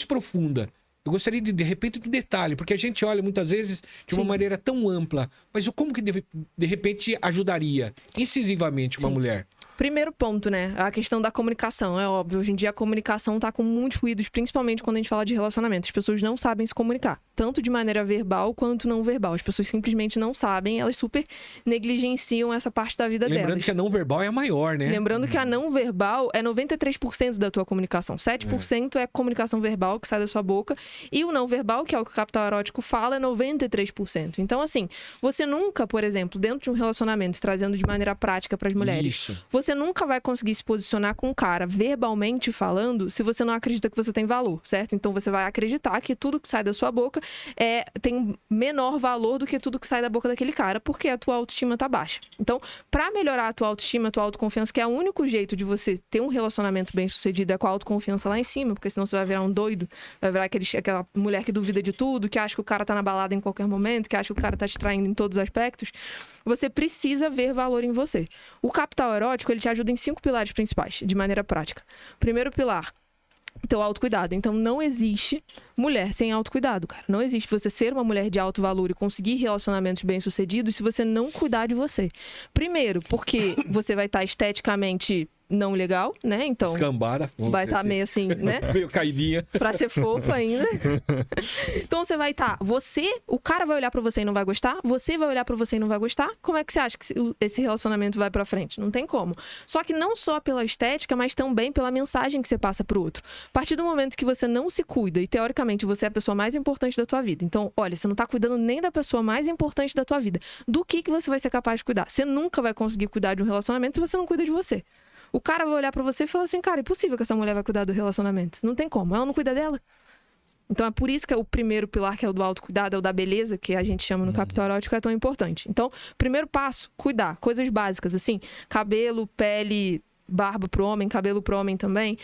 profunda? Eu gostaria de repente, de detalhe, porque a gente olha muitas vezes de uma maneira tão ampla, mas como que de repente ajudaria incisivamente uma mulher? Primeiro ponto, né? A questão da comunicação. É óbvio, hoje em dia a comunicação tá com muitos ruídos, principalmente quando a gente fala de relacionamento. As pessoas não sabem se comunicar, tanto de maneira verbal quanto não verbal. As pessoas simplesmente não sabem, elas super negligenciam essa parte da vida delas. Lembrando que a não verbal é a maior, né? Lembrando que a não verbal é 93% da tua comunicação. 7% é comunicação verbal que sai da sua boca. E o não verbal, que é o que o capital erótico fala, é 93%. Então, assim, você nunca, por exemplo, dentro de um relacionamento, trazendo de maneira prática para as mulheres, você nunca vai conseguir se posicionar com um cara verbalmente falando se você não acredita que você tem valor, certo? Então você vai acreditar que tudo que sai da sua boca tem menor valor do que tudo que sai da boca daquele cara, porque a tua autoestima tá baixa. Então, para melhorar a tua autoestima, a tua autoconfiança, que é o único jeito de você ter um relacionamento bem sucedido, é com a autoconfiança lá em cima, porque senão você vai virar um doido, vai virar aquela mulher que duvida de tudo, que acha que o cara tá na balada em qualquer momento, que acha que o cara tá te traindo em todos os aspectos. Você precisa ver valor em você. O capital erótico, ele te ajuda em 5 pilares principais, de maneira prática. Primeiro pilar, teu autocuidado. Então, não existe mulher sem autocuidado, cara. Não existe você ser uma mulher de alto valor e conseguir relacionamentos bem-sucedidos se você não cuidar de você. Primeiro, porque você vai estar esteticamente não legal, né? Então, escambada, vai estar meio assim, né? Meio caidinha. Pra ser fofa ainda. Então você vai estar, o cara vai olhar pra você e não vai gostar, você vai olhar pra você e não vai gostar. Como é que você acha que esse relacionamento vai pra frente? Não tem como. Só que não só pela estética, mas também pela mensagem que você passa pro outro. A partir do momento que você não se cuida e teoricamente você é a pessoa mais importante da tua vida. Então, olha, você não tá cuidando nem da pessoa mais importante da tua vida. Do que você vai ser capaz de cuidar? Você nunca vai conseguir cuidar de um relacionamento se você não cuida de você. O cara vai olhar pra você e falar assim, cara, é impossível que essa mulher vai cuidar do relacionamento. Não tem como, ela não cuida dela. Então é por isso que é o primeiro pilar, que é o do autocuidado, é o da beleza, que a gente chama no capital erótico, é tão importante. Então, primeiro passo, cuidar. Coisas básicas, assim, cabelo, pele, barba pro homem, cabelo pro homem também,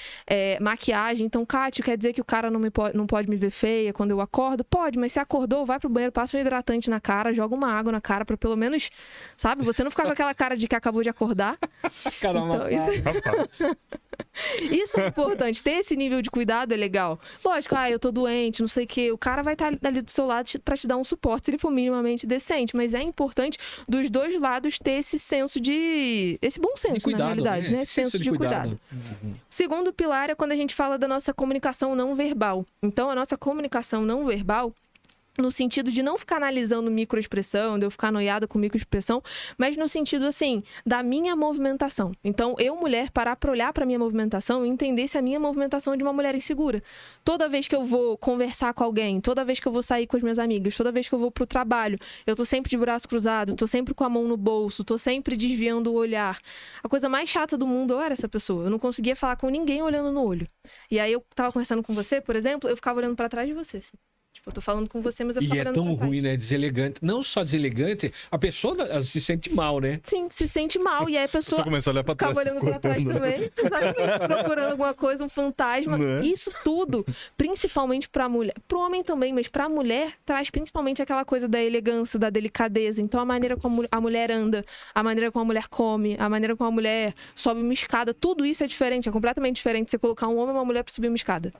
maquiagem. Então, Kátia, quer dizer que o cara não pode me ver feia quando eu acordo? Pode, mas se acordou, vai pro banheiro, passa um hidratante na cara, joga uma água na cara pra pelo menos, sabe, você não ficar com aquela cara de que acabou de acordar. Caramba, então, isso é importante, ter esse nível de cuidado é legal. Lógico, eu tô doente, não sei o que, o cara vai estar ali do seu lado pra te dar um suporte, se ele for minimamente decente, mas é importante dos dois lados ter esse senso esse bom senso, cuidado, na realidade, né? Senso de cuidado. O segundo pilar é quando a gente fala da nossa comunicação não verbal. Então, a nossa comunicação não verbal, no sentido de não ficar analisando microexpressão, de eu ficar noiada com microexpressão, mas no sentido, assim, da minha movimentação. Então, eu, mulher, parar pra olhar pra minha movimentação e entender se a minha movimentação é de uma mulher insegura. Toda vez que eu vou conversar com alguém, toda vez que eu vou sair com as minhas amigas, toda vez que eu vou pro trabalho, eu tô sempre de braço cruzado, tô sempre com a mão no bolso, tô sempre desviando o olhar. A coisa mais chata do mundo eu era essa pessoa. Eu não conseguia falar com ninguém olhando no olho. E aí, eu tava conversando com você, por exemplo, eu ficava olhando pra trás de você, assim. Tipo, eu tô falando com você, mas eu ficava olhando pra trás. E é tão ruim, né? Deselegante. Não só deselegante, a pessoa se sente mal, né? Sim, se sente mal. E aí a pessoa Você começa a olhar pra trás, ficava olhando pra trás também. Exatamente. Procurando alguma coisa, um fantasma. Né? Isso tudo, principalmente pra mulher. Pro homem também, mas pra mulher, traz principalmente aquela coisa da elegância, da delicadeza. Então, a maneira como a mulher anda, a maneira como a mulher come, a maneira como a mulher sobe uma escada, tudo isso é diferente, é completamente diferente de você colocar um homem e uma mulher pra subir uma escada.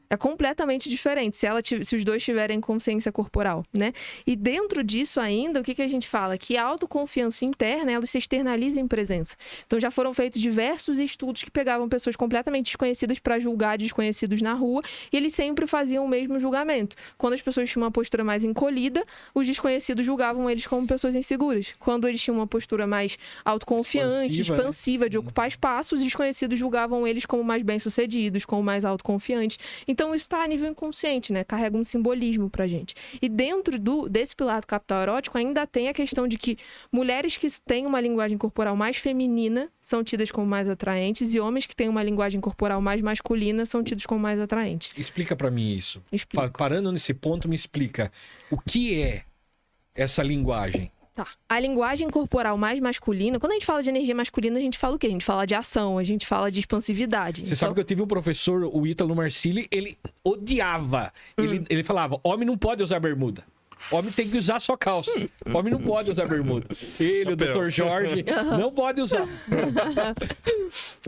É completamente diferente se os dois tiverem consciência corporal, né? E dentro disso ainda, o que a gente fala? Que a autoconfiança interna, ela se externaliza em presença. Então já foram feitos diversos estudos que pegavam pessoas completamente desconhecidas para julgar desconhecidos na rua, e eles sempre faziam o mesmo julgamento. Quando as pessoas tinham uma postura mais encolhida, os desconhecidos julgavam eles como pessoas inseguras. Quando eles tinham uma postura mais autoconfiante, expansiva, de ocupar espaço, os desconhecidos julgavam eles como mais bem-sucedidos, como mais autoconfiantes. Então, isso está a nível inconsciente, né? Carrega um simbolismo pra gente. E dentro desse pilar do capital erótico, ainda tem a questão de que mulheres que têm uma linguagem corporal mais feminina são tidas como mais atraentes, e homens que têm uma linguagem corporal mais masculina são tidos como mais atraentes. Explica pra mim isso. Explico. Parando nesse ponto, me explica. O que é essa linguagem? Tá. A linguagem corporal mais masculina, quando a gente fala de energia masculina, a gente fala o quê? A gente fala de ação, a gente fala de expansividade. Você sabe que eu tive um professor, o Ítalo Marcilli, ele odiava. Ele falava, homem não pode usar bermuda. Homem tem que usar só calça. Homem não pode usar bermuda. Ele, o Dr. Jorge, não pode usar.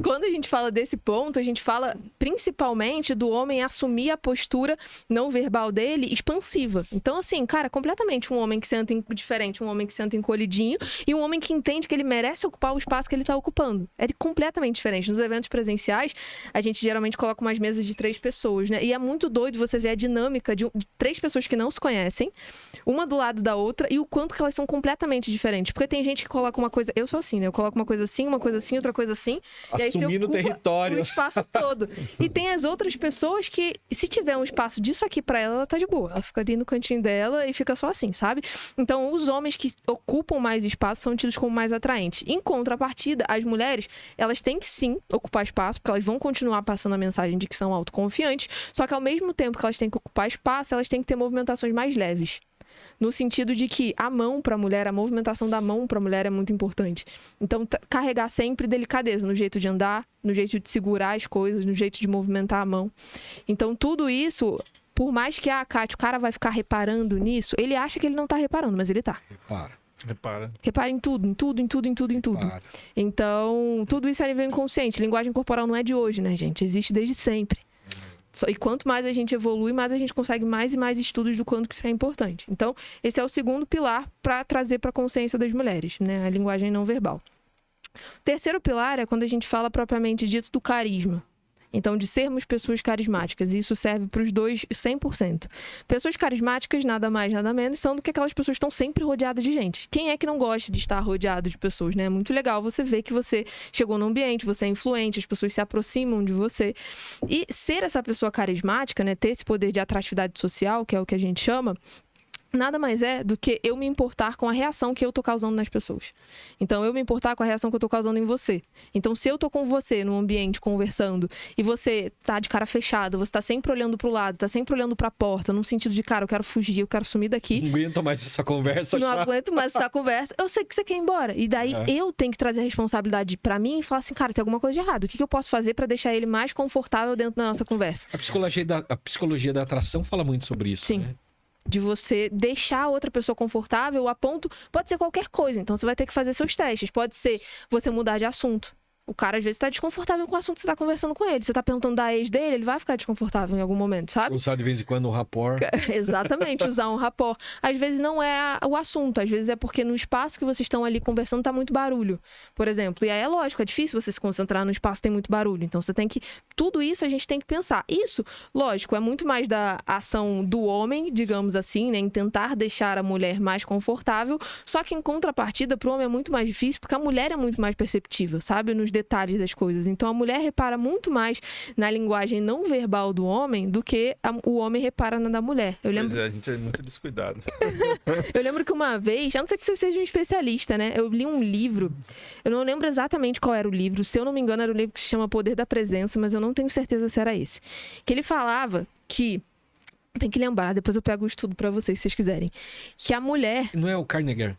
Quando a gente fala desse ponto, a gente fala principalmente do homem assumir a postura não verbal dele expansiva. Então, assim, cara, completamente um homem que senta diferente, um homem que senta encolhidinho e um homem que entende que ele merece ocupar o espaço que ele tá ocupando. É completamente diferente. Nos eventos presenciais, a gente geralmente coloca umas mesas de 3 pessoas, né? E é muito doido você ver a dinâmica de 3 pessoas que não se conhecem, uma do lado da outra, e o quanto que elas são completamente diferentes. Porque tem gente que coloca uma coisa... Eu sou assim, né? Eu coloco uma coisa assim, outra coisa assim. Assumindo o território. O espaço todo. E tem as outras pessoas que, se tiver um espaço disso aqui pra ela, ela tá de boa. Ela fica ali no cantinho dela e fica só assim, sabe? Então, os homens que ocupam mais espaço são tidos como mais atraentes. Em contrapartida, as mulheres, elas têm que sim ocupar espaço, porque elas vão continuar passando a mensagem de que são autoconfiantes, só que ao mesmo tempo que elas têm que ocupar espaço, elas têm que ter movimentações mais leves. No sentido de que a mão para a mulher, a movimentação da mão para a mulher é muito importante. Então, carregar sempre delicadeza no jeito de andar, no jeito de segurar as coisas, no jeito de movimentar a mão. Então, tudo isso, por mais que, Kátia, o cara vai ficar reparando nisso, ele acha que ele não tá reparando, mas ele tá. Repara. Repara em tudo. Repara. Então, tudo isso é a nível inconsciente. Linguagem corporal não é de hoje, né, gente? Existe desde sempre. E quanto mais a gente evolui, mais a gente consegue mais e mais estudos do quanto que isso é importante. Então, esse é o segundo pilar para trazer para a consciência das mulheres, né? A linguagem não verbal. O terceiro pilar é quando a gente fala propriamente dito do carisma. Então, de sermos pessoas carismáticas. E isso serve para os dois 100%. Pessoas carismáticas, nada mais, nada menos, são do que aquelas pessoas que estão sempre rodeadas de gente. Quem é que não gosta de estar rodeado de pessoas, né? É muito legal você ver que você chegou num ambiente, você é influente, as pessoas se aproximam de você. E ser essa pessoa carismática, né? Ter esse poder de atratividade social, que é o que a gente chama, nada mais é do que eu me importar com a reação que eu tô causando nas pessoas. Então, eu me importar com a reação que eu tô causando em você. Então, se eu tô com você num ambiente conversando e você tá de cara fechada, você tá sempre olhando pro lado, tá sempre olhando pra porta, num sentido de, cara, eu quero fugir, eu quero sumir daqui. Não aguento mais essa conversa. Não aguento mais essa conversa. Eu sei que você quer ir embora. E daí, eu tenho que trazer a responsabilidade pra mim e falar assim, cara, tem alguma coisa de errado. O que eu posso fazer pra deixar ele mais confortável dentro da nossa conversa? A psicologia da atração fala muito sobre isso, sim, né? De você deixar a outra pessoa confortável a ponto... Pode ser qualquer coisa, então você vai ter que fazer seus testes. Pode ser você mudar de assunto. O cara, às vezes, tá desconfortável com o assunto que você tá conversando com ele. Você tá perguntando da ex dele, ele vai ficar desconfortável em algum momento, sabe? Usar de vez em quando um rapport. Exatamente, usar um rapport. Às vezes não é o assunto, às vezes é porque no espaço que vocês estão ali conversando tá muito barulho, por exemplo. E aí é lógico, é difícil você se concentrar no espaço que tem muito barulho. Então você tem que... Tudo isso a gente tem que pensar. Isso, lógico, é muito mais da ação do homem, digamos assim, né? Em tentar deixar a mulher mais confortável. Só que em contrapartida, pro homem é muito mais difícil, porque a mulher é muito mais perceptível, sabe? Nos detalhes das coisas. Então a mulher repara muito mais na linguagem não verbal do homem do que o homem repara na da mulher. Eu lembro... Pois é, a gente é muito descuidado. Eu lembro que uma vez, a não ser que você seja um especialista, né? Eu li um livro, eu não lembro exatamente qual era o livro, se eu não me engano era o livro que se chama Poder da Presença, mas eu não tenho certeza se era esse. Que ele falava que, tem que lembrar, depois eu pego o estudo pra vocês, se vocês quiserem, que a mulher... Não é o Carnegie?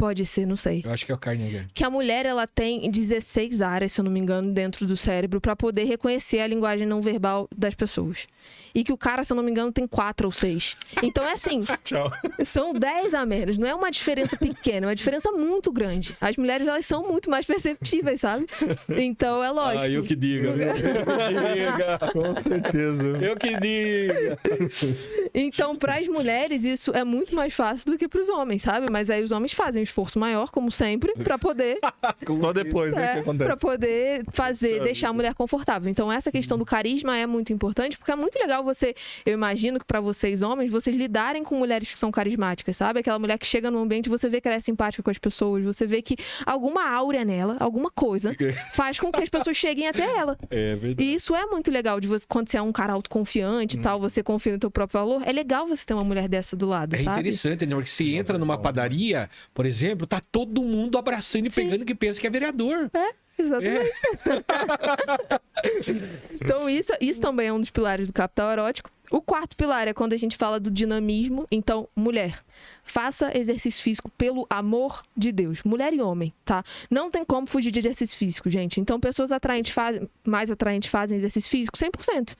Pode ser, não sei. Eu acho que é o Carnegie. Que a mulher, ela tem 16 áreas, se eu não me engano, dentro do cérebro pra poder reconhecer a linguagem não verbal das pessoas. E que o cara, se eu não me engano, tem 4 ou 6. Então é assim, Tchau. são 10 a menos. Não é uma diferença pequena, é uma diferença muito grande. As mulheres, elas são muito mais perceptíveis, sabe? Então é lógico. Eu que diga. Eu que diga. Com certeza. Eu que diga. Então, para as mulheres, isso é muito mais fácil do que para os homens, sabe? Mas aí os homens fazem um esforço maior, como sempre, para poder... Só depois, né, que acontece. Para poder deixar a mulher confortável. Então, essa questão do carisma é muito importante, porque é muito legal eu imagino que para vocês homens, vocês lidarem com mulheres que são carismáticas, sabe? Aquela mulher que chega no ambiente, você vê que ela é simpática com as pessoas, você vê que alguma áurea nela, alguma coisa, faz com que as pessoas cheguem até ela. É verdade. E isso é muito legal, de você, quando você é um cara autoconfiante e tal, você confia no teu próprio valor, é legal você ter uma mulher dessa do lado, sabe? É interessante, né? Porque você entra numa padaria, por exemplo, tá todo mundo abraçando e pegando que pensa que é vereador. Exatamente. Então, isso também é um dos pilares do capital erótico. O quarto pilar é quando a gente fala do dinamismo. Então, mulher, faça exercício físico pelo amor de Deus. Mulher e homem, tá? Não tem como fugir de exercício físico, gente. Então, pessoas mais atraentes fazem exercício físico 100%.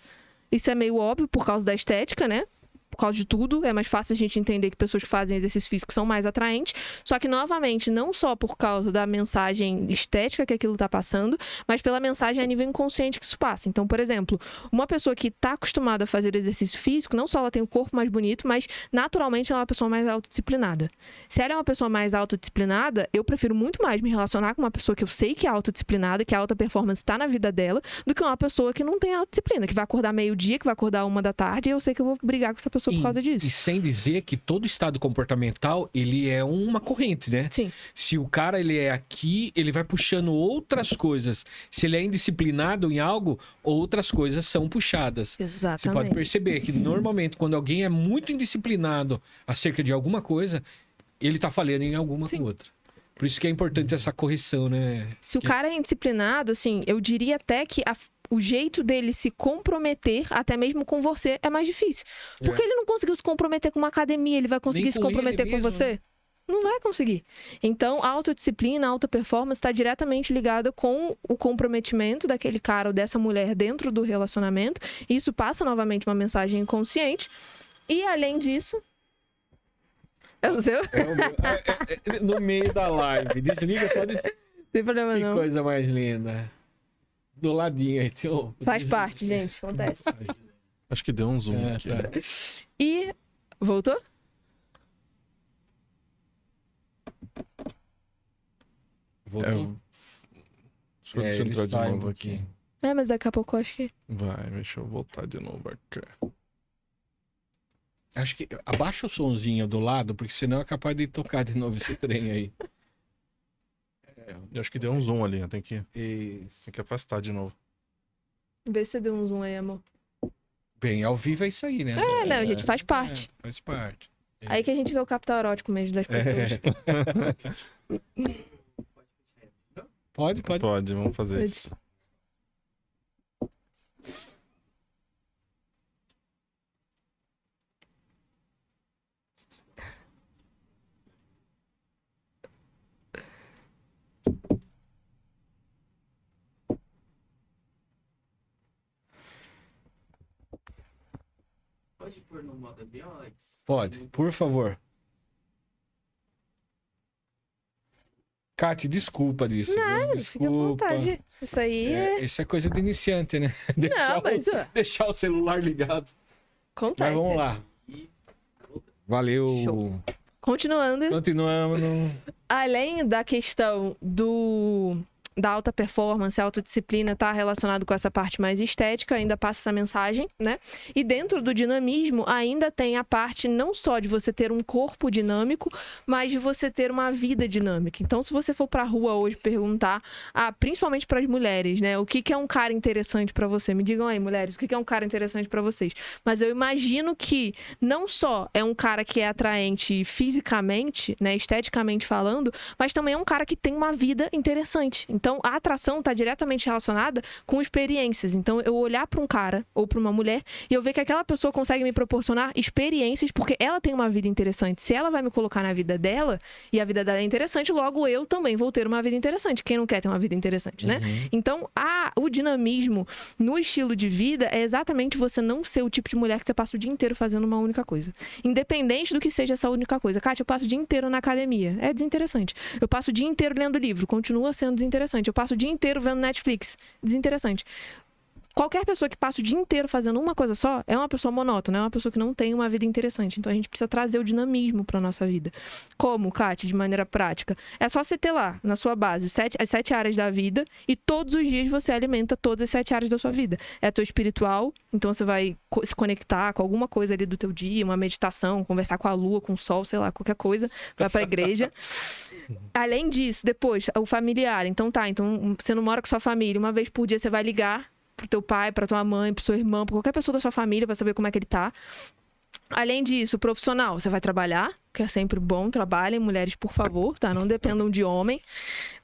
Isso é meio óbvio por causa da estética, né? Por causa de tudo, é mais fácil a gente entender que pessoas que fazem exercício físico são mais atraentes. Só que, novamente, não só por causa da mensagem estética que aquilo tá passando, mas pela mensagem a nível inconsciente que isso passa. Então, por exemplo, uma pessoa que tá acostumada a fazer exercício físico, não só ela tem o corpo mais bonito, mas naturalmente ela é uma pessoa mais autodisciplinada. Se ela é uma pessoa mais autodisciplinada, eu prefiro muito mais me relacionar com uma pessoa que eu sei que é autodisciplinada, que a alta performance tá na vida dela, do que uma pessoa que não tem autodisciplina, que vai acordar meio-dia, que vai acordar 1h da tarde, e eu sei que eu vou brigar com essa pessoa por causa disso. E sem dizer que todo estado comportamental, ele é uma corrente, né? Sim. Se o cara, ele é aqui, ele vai puxando outras coisas. Se ele é indisciplinado em algo, outras coisas são puxadas. Exatamente. Você pode perceber que, normalmente, quando alguém é muito indisciplinado acerca de alguma coisa, ele tá falhando em alguma outra. Por isso que é importante essa correção, né? Se o cara é indisciplinado, assim, eu diria até que o jeito dele se comprometer, até mesmo com você, é mais difícil. Porque ele não conseguiu se comprometer com uma academia, ele vai conseguir se comprometer com você? Não vai conseguir. Então, a autodisciplina, a alta performance está diretamente ligada com o comprometimento daquele cara ou dessa mulher dentro do relacionamento. E isso passa, novamente, uma mensagem inconsciente. E, além disso... É o seu? No meio da live. Desliga só. Tem problema não. Que coisa mais linda. Do ladinho aí. Faz parte, gente. Acontece. Acho que deu um zoom aqui. Tá. E... Voltou? Voltou? Deixa eu entrar de novo aqui. Mas daqui a pouco eu acho que... Vai, deixa eu voltar de novo aqui. Acho que abaixa o sonzinho do lado, porque senão é capaz de tocar de novo esse trem aí. Eu acho que deu um zoom ali, tem que Isso. afastar de novo. Vê se deu um zoom aí, amor. Bem, ao vivo é isso aí, né? Não, gente, faz parte. Faz parte. Aí que a gente vê o capital erótico mesmo das pessoas. Pode. Pode, vamos fazer isso. Pode pôr no modo avião, Alex? Pode, por favor. Kate, desculpa disso. Não, fica à vontade. Isso aí Isso é coisa de iniciante, né? Deixar o celular ligado. acontece. Mas vamos lá. Valeu. Show. Continuando. Continuamos. Além da questão da alta performance, a autodisciplina tá relacionado com essa parte mais estética, ainda passa essa mensagem, né? E dentro do dinamismo, ainda tem a parte não só de você ter um corpo dinâmico, mas de você ter uma vida dinâmica. Então, se você for pra rua hoje perguntar, principalmente para as mulheres, né? O que é um cara interessante para você? Me digam aí, mulheres, o que é um cara interessante para vocês? Mas eu imagino que não só é um cara que é atraente fisicamente, né? Esteticamente falando, mas também é um cara que tem uma vida interessante. Então, Então, a atração tá diretamente relacionada com experiências. Então, eu olhar para um cara ou para uma mulher e eu ver que aquela pessoa consegue me proporcionar experiências porque ela tem uma vida interessante. Se ela vai me colocar na vida dela e a vida dela é interessante, logo eu também vou ter uma vida interessante. Quem não quer ter uma vida interessante, né? Então, o dinamismo no estilo de vida é exatamente você não ser o tipo de mulher que você passa o dia inteiro fazendo uma única coisa. Independente do que seja essa única coisa. Kátia, eu passo o dia inteiro na academia. É desinteressante. Eu passo o dia inteiro lendo livro. Continua sendo desinteressante. Eu passo o dia inteiro vendo Netflix. Desinteressante. Qualquer pessoa que passa o dia inteiro fazendo uma coisa só é uma pessoa monótona, é uma pessoa que não tem uma vida interessante. Então a gente precisa trazer o dinamismo para nossa vida. Como, Kátia, de maneira prática? É só você ter lá, na sua base, as 7 áreas da vida e todos os dias você alimenta todas as 7 áreas da sua vida. É a tua espiritual, então você vai se conectar com alguma coisa ali do teu dia, uma meditação, conversar com a lua, com o sol, sei lá, qualquer coisa, vai pra igreja. Além disso, depois, o familiar. Então você não mora com sua família, uma vez por dia você vai ligar pro teu pai, pra tua mãe, pro seu irmão, pra qualquer pessoa da sua família, pra saber como é que ele tá. Além disso, profissional, você vai trabalhar, que é sempre bom, trabalhem, mulheres, por favor, tá? Não dependam de homem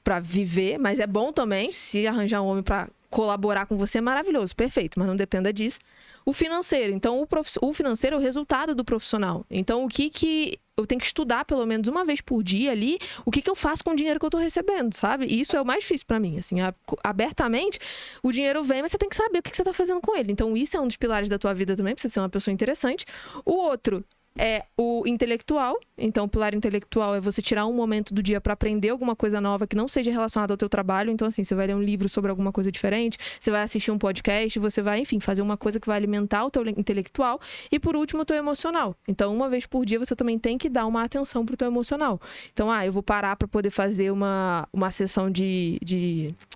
pra viver, mas é bom também, se arranjar um homem pra colaborar com você, é maravilhoso, perfeito, mas não dependa disso. O financeiro, então o financeiro é o resultado do profissional. Então o que eu tenho que estudar pelo menos uma vez por dia ali, o que eu faço com o dinheiro que eu tô recebendo, sabe? E isso é o mais difícil pra mim, assim, abertamente, o dinheiro vem, mas você tem que saber o que você tá fazendo com ele. Então isso é um dos pilares da tua vida também, pra você ser uma pessoa interessante. O outro é o intelectual. Então, o pilar intelectual é você tirar um momento do dia para aprender alguma coisa nova que não seja relacionada ao teu trabalho. Então, assim, você vai ler um livro sobre alguma coisa diferente, você vai assistir um podcast, você vai, enfim, fazer uma coisa que vai alimentar o teu intelectual. E, por último, o teu emocional. Então, uma vez por dia, você também tem que dar uma atenção pro teu emocional. Então, eu vou parar para poder fazer uma sessão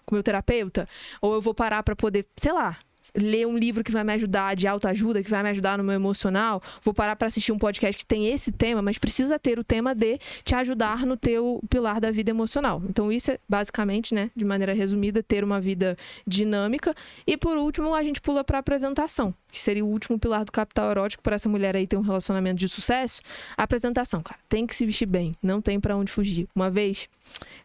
com o meu terapeuta, ou eu vou parar para poder, sei lá, ler um livro que vai me ajudar de autoajuda, que vai me ajudar no meu emocional, vou parar para assistir um podcast que tem esse tema, mas precisa ter o tema de te ajudar no teu pilar da vida emocional. Então isso é basicamente, né, de maneira resumida, ter uma vida dinâmica. E por último, a gente pula para apresentação, que seria o último pilar do capital erótico para essa mulher aí ter um relacionamento de sucesso. A apresentação, cara, tem que se vestir bem, não tem para onde fugir. Uma vez,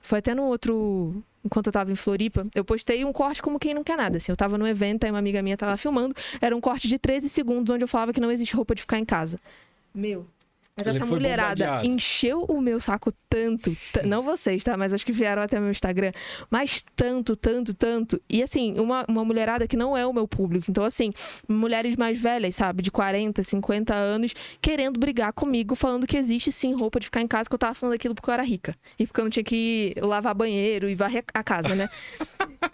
foi até no outro... Enquanto eu tava em Floripa, eu postei um corte como quem não quer nada, assim. Eu tava num evento, aí uma amiga minha tava filmando. Era um corte de 13 segundos, onde eu falava que não existe roupa de ficar em casa. Mas essa mulherada encheu o meu saco tanto. Não vocês, tá? Mas acho que vieram até meu Instagram. Mas tanto. E assim, uma mulherada que não é o meu público. Então assim, mulheres mais velhas, sabe? De 40, 50 anos, querendo brigar comigo, falando que existe sim roupa de ficar em casa, que eu tava falando aquilo porque eu era rica. E porque eu não tinha que lavar banheiro e varrer a casa, né?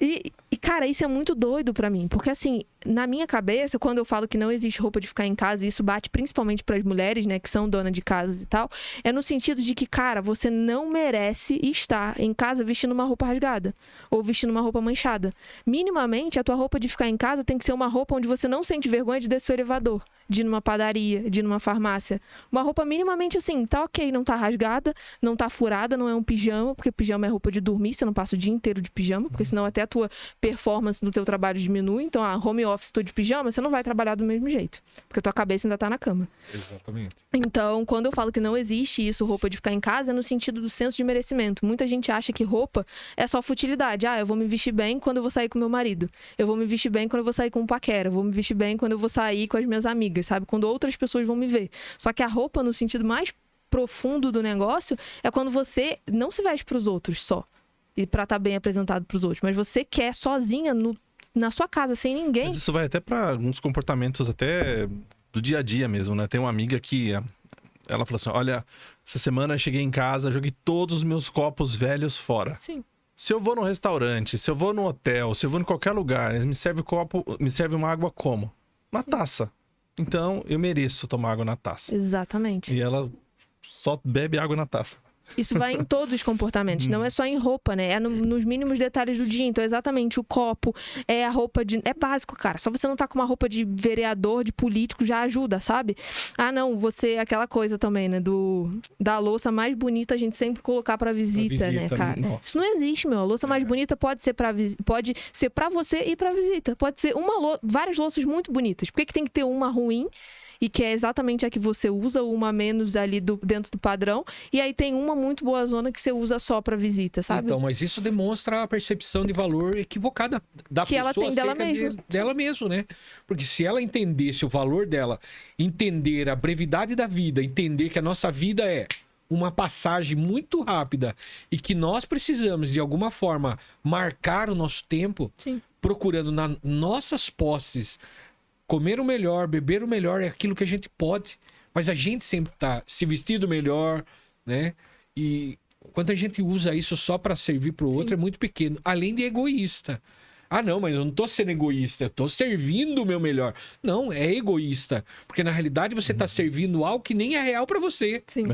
E cara, isso é muito doido pra mim. Porque assim, na minha cabeça, quando eu falo que não existe roupa de ficar em casa, e isso bate principalmente pras mulheres, né? Que são donas de casas e tal, é no sentido de que, cara, você não merece estar em casa vestindo uma roupa rasgada ou vestindo uma roupa manchada. Minimamente, a tua roupa de ficar em casa tem que ser uma roupa onde você não sente vergonha de descer o elevador, de ir numa padaria, de ir numa farmácia. Uma roupa minimamente assim, tá ok, não tá rasgada, não tá furada, não é um pijama, porque pijama é roupa de dormir, você não passa o dia inteiro de pijama, porque senão até a tua performance no teu trabalho diminui. Então, home office, tô de pijama, você não vai trabalhar do mesmo jeito, porque a tua cabeça ainda tá na cama. Exatamente. Então, quando eu falo que não existe isso, roupa de ficar em casa, é no sentido do senso de merecimento. Muita gente acha que roupa é só futilidade. Eu vou me vestir bem quando eu vou sair com meu marido. Eu vou me vestir bem quando eu vou sair com um paquera. Eu vou me vestir bem quando eu vou sair com as minhas amigas, sabe? Quando outras pessoas vão me ver. Só que a roupa, no sentido mais profundo do negócio, é quando você não se veste pros outros só. E pra estar bem apresentado pros outros. Mas você quer sozinha na sua casa, sem ninguém. Mas isso vai até pra alguns comportamentos até do dia a dia mesmo, né? Tem uma amiga que... Ela falou assim, olha, essa semana eu cheguei em casa, joguei todos os meus copos velhos fora. Sim. Se eu vou no restaurante, se eu vou no hotel, se eu vou em qualquer lugar, eles me servem uma água como? Na taça. Então, eu mereço tomar água na taça. Exatamente. E ela só bebe água na taça. Isso vai em todos os comportamentos, não é só em roupa, né? É nos mínimos detalhes do dia. Então, exatamente, o copo, é a roupa de... É básico, cara. Só você não tá com uma roupa de vereador, de político, já ajuda, sabe? Não, você... Aquela coisa também, né? Da louça mais bonita a gente sempre colocar pra visita, né, cara? Nossa. Isso não existe, meu. A louça mais bonita pode ser pra você e pra visita. Pode ser várias louças muito bonitas. Por que tem que ter uma ruim e que é exatamente a que você usa, uma a menos ali dentro do padrão. E aí tem uma muito boa zona que você usa só para visita, sabe? Então, mas isso demonstra a percepção de valor equivocada da que pessoa ela tem dela mesma. Dela mesmo, né? Porque se ela entendesse o valor dela, entender a brevidade da vida, entender que a nossa vida é uma passagem muito rápida e que nós precisamos, de alguma forma, marcar o nosso tempo, Sim. procurando nas nossas posses comer o melhor, beber o melhor, é aquilo que a gente pode. Mas a gente sempre tá se vestindo melhor, né? E quando a gente usa isso só para servir para o outro, é muito pequeno. Além de egoísta. Ah, não, mas eu não tô sendo egoísta, eu tô servindo o meu melhor. Não, é egoísta. Porque na realidade você tá servindo algo que nem é real para você. Sim.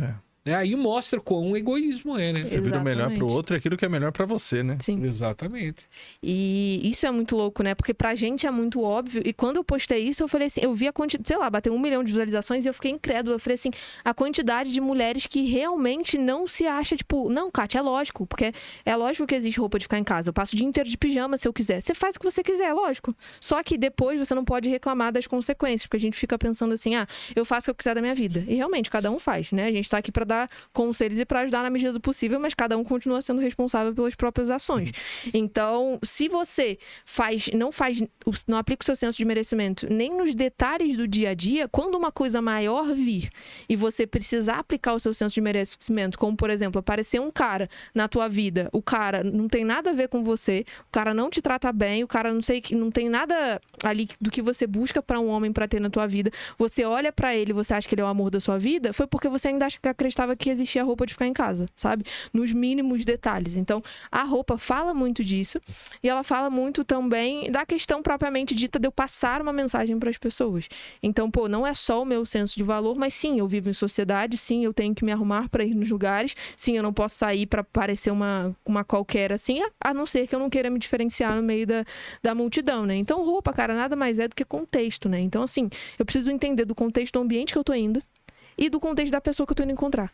Aí mostra quão egoísmo é, né? Você vira o melhor pro outro e aquilo que é melhor para você, né? Sim. Exatamente. E isso é muito louco, né? Porque pra gente é muito óbvio. E quando eu postei isso, eu falei assim, eu vi a quantidade, sei lá, bateu 1 milhão de visualizações e eu fiquei incrédula. Eu falei assim, a quantidade de mulheres que realmente não se acha, tipo, não, Kátia, é lógico. Porque é lógico que existe roupa de ficar em casa. Eu passo o dia inteiro de pijama se eu quiser. Você faz o que você quiser, lógico. Só que depois você não pode reclamar das consequências. Porque a gente fica pensando assim, eu faço o que eu quiser da minha vida. E realmente, cada um faz, né? A gente tá aqui pra dar conselhos e para ajudar na medida do possível, mas cada um continua sendo responsável pelas próprias ações. Então, se você não aplica o seu senso de merecimento nem nos detalhes do dia a dia, quando uma coisa maior vir e você precisar aplicar o seu senso de merecimento, como por exemplo, aparecer um cara na tua vida, o cara não tem nada a ver com você, o cara não te trata bem, o cara não tem nada ali do que você busca para um homem para ter na tua vida, você olha para ele, você acha que ele é o amor da sua vida, foi porque você ainda acreditava que existia a roupa de ficar em casa, sabe? Nos mínimos detalhes. Então, a roupa fala muito disso e ela fala muito também da questão propriamente dita de eu passar uma mensagem para as pessoas. Então, não é só o meu senso de valor, mas sim, eu vivo em sociedade, sim, eu tenho que me arrumar para ir nos lugares, sim, eu não posso sair para parecer uma qualquer assim, a não ser que eu não queira me diferenciar no meio da multidão, né? Então, roupa, cara, nada mais é do que contexto, né? Então, assim, eu preciso entender do contexto do ambiente que eu tô indo e do contexto da pessoa que eu tô indo encontrar.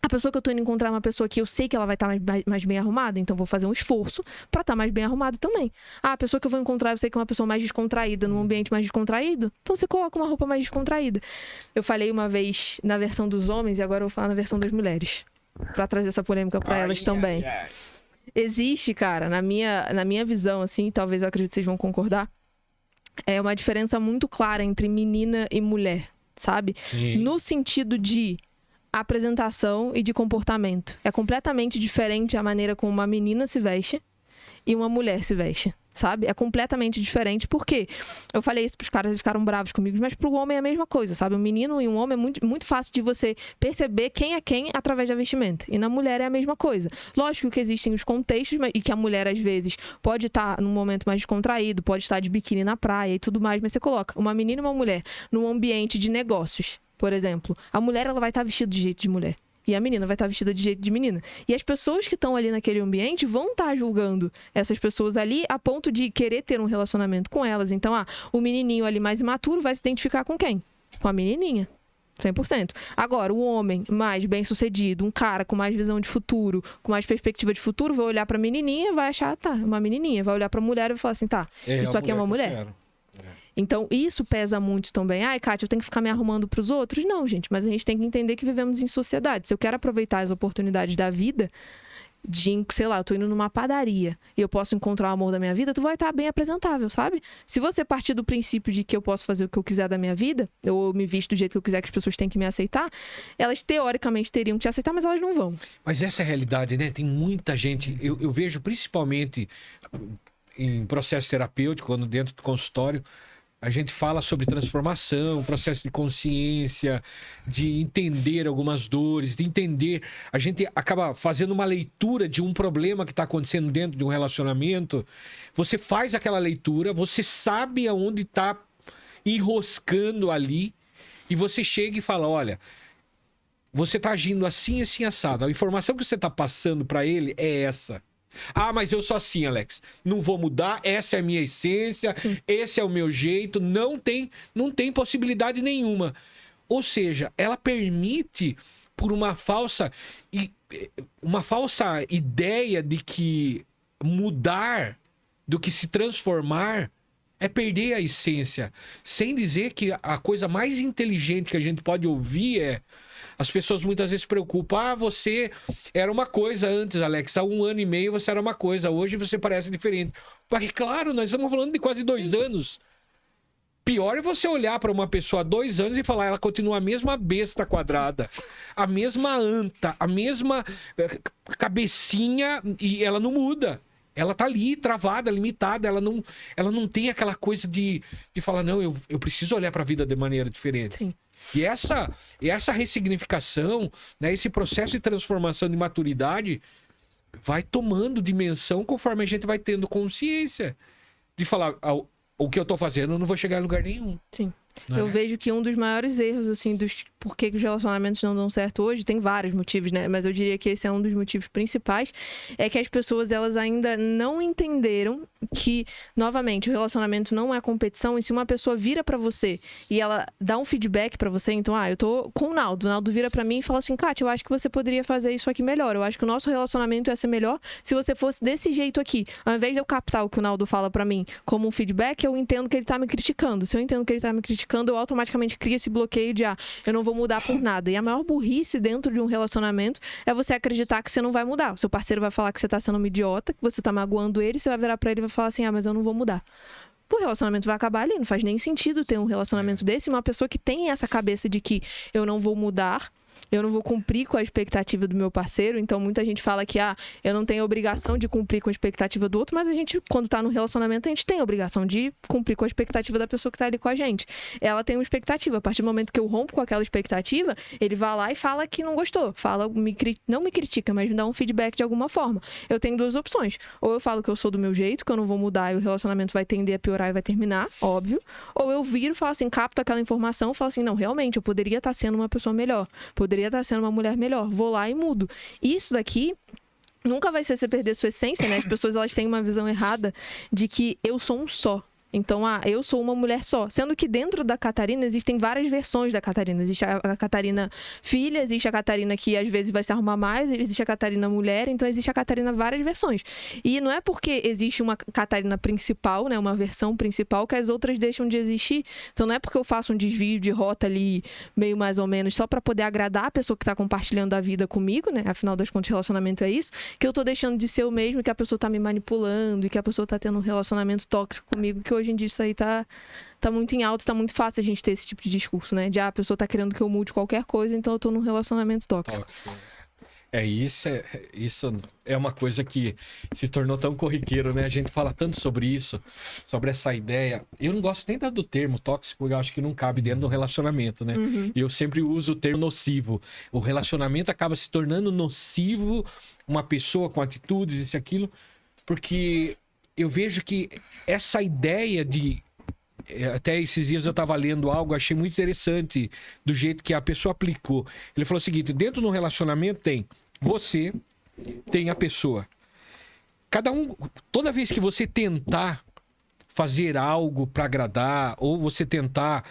A pessoa que eu tô indo encontrar é uma pessoa que eu sei que ela vai estar mais bem arrumada, então vou fazer um esforço pra estar mais bem arrumado também. A pessoa que eu vou encontrar, eu sei que é uma pessoa mais descontraída, num ambiente mais descontraído, então você coloca uma roupa mais descontraída. Eu falei uma vez na versão dos homens e agora eu vou falar na versão das mulheres, pra trazer essa polêmica pra elas também. Existe, cara, na minha visão, assim, talvez eu acredito que vocês vão concordar, é uma diferença muito clara entre menina e mulher, sabe? Sim. No sentido de apresentação e de comportamento. É completamente diferente a maneira como uma menina se veste e uma mulher se veste, sabe? É completamente diferente, porque eu falei isso pros caras, eles ficaram bravos comigo, mas pro homem é a mesma coisa, sabe? Um menino e um homem é muito, muito fácil de você perceber quem é quem através da vestimenta. E na mulher é a mesma coisa. Lógico que existem os contextos e que a mulher, às vezes, pode estar num momento mais descontraído, pode estar de biquíni na praia e tudo mais, mas você coloca uma menina e uma mulher num ambiente de negócios, por exemplo, a mulher ela vai estar vestida de jeito de mulher. E a menina vai estar vestida de jeito de menina. E as pessoas que estão ali naquele ambiente vão estar julgando essas pessoas ali a ponto de querer ter um relacionamento com elas. Então, o menininho ali mais imaturo vai se identificar com quem? Com a menininha. 100%. Agora, o homem mais bem-sucedido, um cara com mais visão de futuro, com mais perspectiva de futuro, vai olhar pra menininha e vai achar, uma menininha. Vai olhar pra mulher e vai falar assim, isso aqui é uma mulher. Então, isso pesa muito também. Kátia, eu tenho que ficar me arrumando pros outros? Não, gente, mas a gente tem que entender que vivemos em sociedade. Se eu quero aproveitar as oportunidades da vida, sei lá, eu tô indo numa padaria e eu posso encontrar o amor da minha vida, tu vai estar bem apresentável, sabe? Se você partir do princípio de que eu posso fazer o que eu quiser da minha vida, ou me visto do jeito que eu quiser, que as pessoas têm que me aceitar, elas teoricamente teriam que te aceitar, mas elas não vão. Mas essa é a realidade, né? Tem muita gente, eu vejo principalmente em processo terapêutico, quando dentro do consultório, a gente fala sobre transformação, processo de consciência, de entender algumas dores, de entender... A gente acaba fazendo uma leitura de um problema que está acontecendo dentro de um relacionamento. Você faz aquela leitura, você sabe aonde está enroscando ali, e você chega e fala, olha, você está agindo assim, assim, assado. A informação que você está passando para ele é essa. Mas eu sou assim, Alex. Não vou mudar, essa é a minha essência, sim, esse é o meu jeito. Não tem possibilidade nenhuma. Ou seja, ela permite, por uma falsa ideia de que mudar, do que se transformar, é perder a essência. Sem dizer que a coisa mais inteligente que a gente pode ouvir é... As pessoas muitas vezes se preocupam. Ah, você era uma coisa antes, Alex. Há 1 ano e meio você era uma coisa. Hoje você parece diferente. Porque, claro, nós estamos falando de quase 2 anos. Pior é você olhar para uma pessoa há 2 anos e falar, ela continua a mesma besta quadrada, a mesma anta, a mesma cabecinha, e ela não muda. Ela tá ali, travada, limitada. Ela não tem aquela coisa de falar, não, eu preciso olhar para a vida de maneira diferente. Sim. E essa ressignificação, né, esse processo de transformação de maturidade vai tomando dimensão conforme a gente vai tendo consciência de falar, o que eu tô fazendo eu não vou chegar em lugar nenhum. Sim. Não eu é? vejo que um dos maiores erros, assim, dos por que os relacionamentos não dão certo hoje, tem vários motivos, né? Mas eu diria que esse é um dos motivos principais, é que as pessoas, elas ainda não entenderam que, novamente, o relacionamento não é competição, e se uma pessoa vira pra você e ela dá um feedback pra você, então, eu tô com o Naldo vira pra mim e fala assim, Kátia, eu acho que você poderia fazer isso aqui melhor, eu acho que o nosso relacionamento ia ser melhor se você fosse desse jeito aqui. Ao invés de eu captar o que o Naldo fala pra mim como um feedback, eu entendo que ele tá me criticando. Se eu entendo que ele tá me criticando, eu automaticamente crio esse bloqueio de, eu não vou mudar por nada. E a maior burrice dentro de um relacionamento é você acreditar que você não vai mudar. O seu parceiro vai falar que você tá sendo uma idiota, que você tá magoando ele, você vai virar pra ele e vai falar assim, mas eu não vou mudar. O relacionamento vai acabar ali, não faz nem sentido ter um relacionamento desse. Uma pessoa que tem essa cabeça de que eu não vou mudar, eu não vou cumprir com a expectativa do meu parceiro. Então, muita gente fala que, eu não tenho a obrigação de cumprir com a expectativa do outro, mas a gente, quando tá no relacionamento, a gente tem a obrigação de cumprir com a expectativa da pessoa que tá ali com a gente. Ela tem uma expectativa. A partir do momento que eu rompo com aquela expectativa, ele vai lá e fala que não gostou. Não me critica, mas me dá um feedback de alguma forma. Eu tenho 2 opções. Ou eu falo que eu sou do meu jeito, que eu não vou mudar e o relacionamento vai tender a piorar e vai terminar, óbvio. Ou eu viro e falo assim, capto aquela informação e falo assim, não, realmente, eu poderia estar sendo uma pessoa melhor. Poderia estar sendo uma mulher melhor. Vou lá e mudo. Isso daqui nunca vai ser você perder sua essência, né? As pessoas, elas têm uma visão errada de que eu sou um só. Então, eu sou uma mulher só. Sendo que dentro da Catarina existem várias versões da Catarina. Existe a Catarina filha, existe a Catarina que às vezes vai se arrumar mais, existe a Catarina mulher, então existe a Catarina várias versões. E não é porque existe uma Catarina principal, né, uma versão principal, que as outras deixam de existir. Então não é porque eu faço um desvio de rota ali, meio mais ou menos, só pra poder agradar a pessoa que tá compartilhando a vida comigo, né? Afinal das contas, relacionamento é isso, que eu tô deixando de ser eu mesmo, que a pessoa tá me manipulando e que a pessoa tá tendo um relacionamento tóxico comigo, que hoje em dia isso aí tá muito em alto, tá muito fácil a gente ter esse tipo de discurso, né? De a pessoa tá querendo que eu mude qualquer coisa, então eu tô num relacionamento tóxico. Isso é uma coisa que se tornou tão corriqueiro, né? A gente fala tanto sobre isso, sobre essa ideia. Eu não gosto nem do termo tóxico, eu acho que não cabe dentro do relacionamento, né? Uhum. Eu sempre uso o termo nocivo. O relacionamento acaba se tornando nocivo, uma pessoa com atitudes, isso e aquilo, porque eu vejo que essa ideia de... Até esses dias eu estava lendo algo, achei muito interessante do jeito que a pessoa aplicou. Ele falou o seguinte, dentro do relacionamento tem você, tem a pessoa. Cada um, toda vez que você tentar fazer algo para agradar, ou você tentar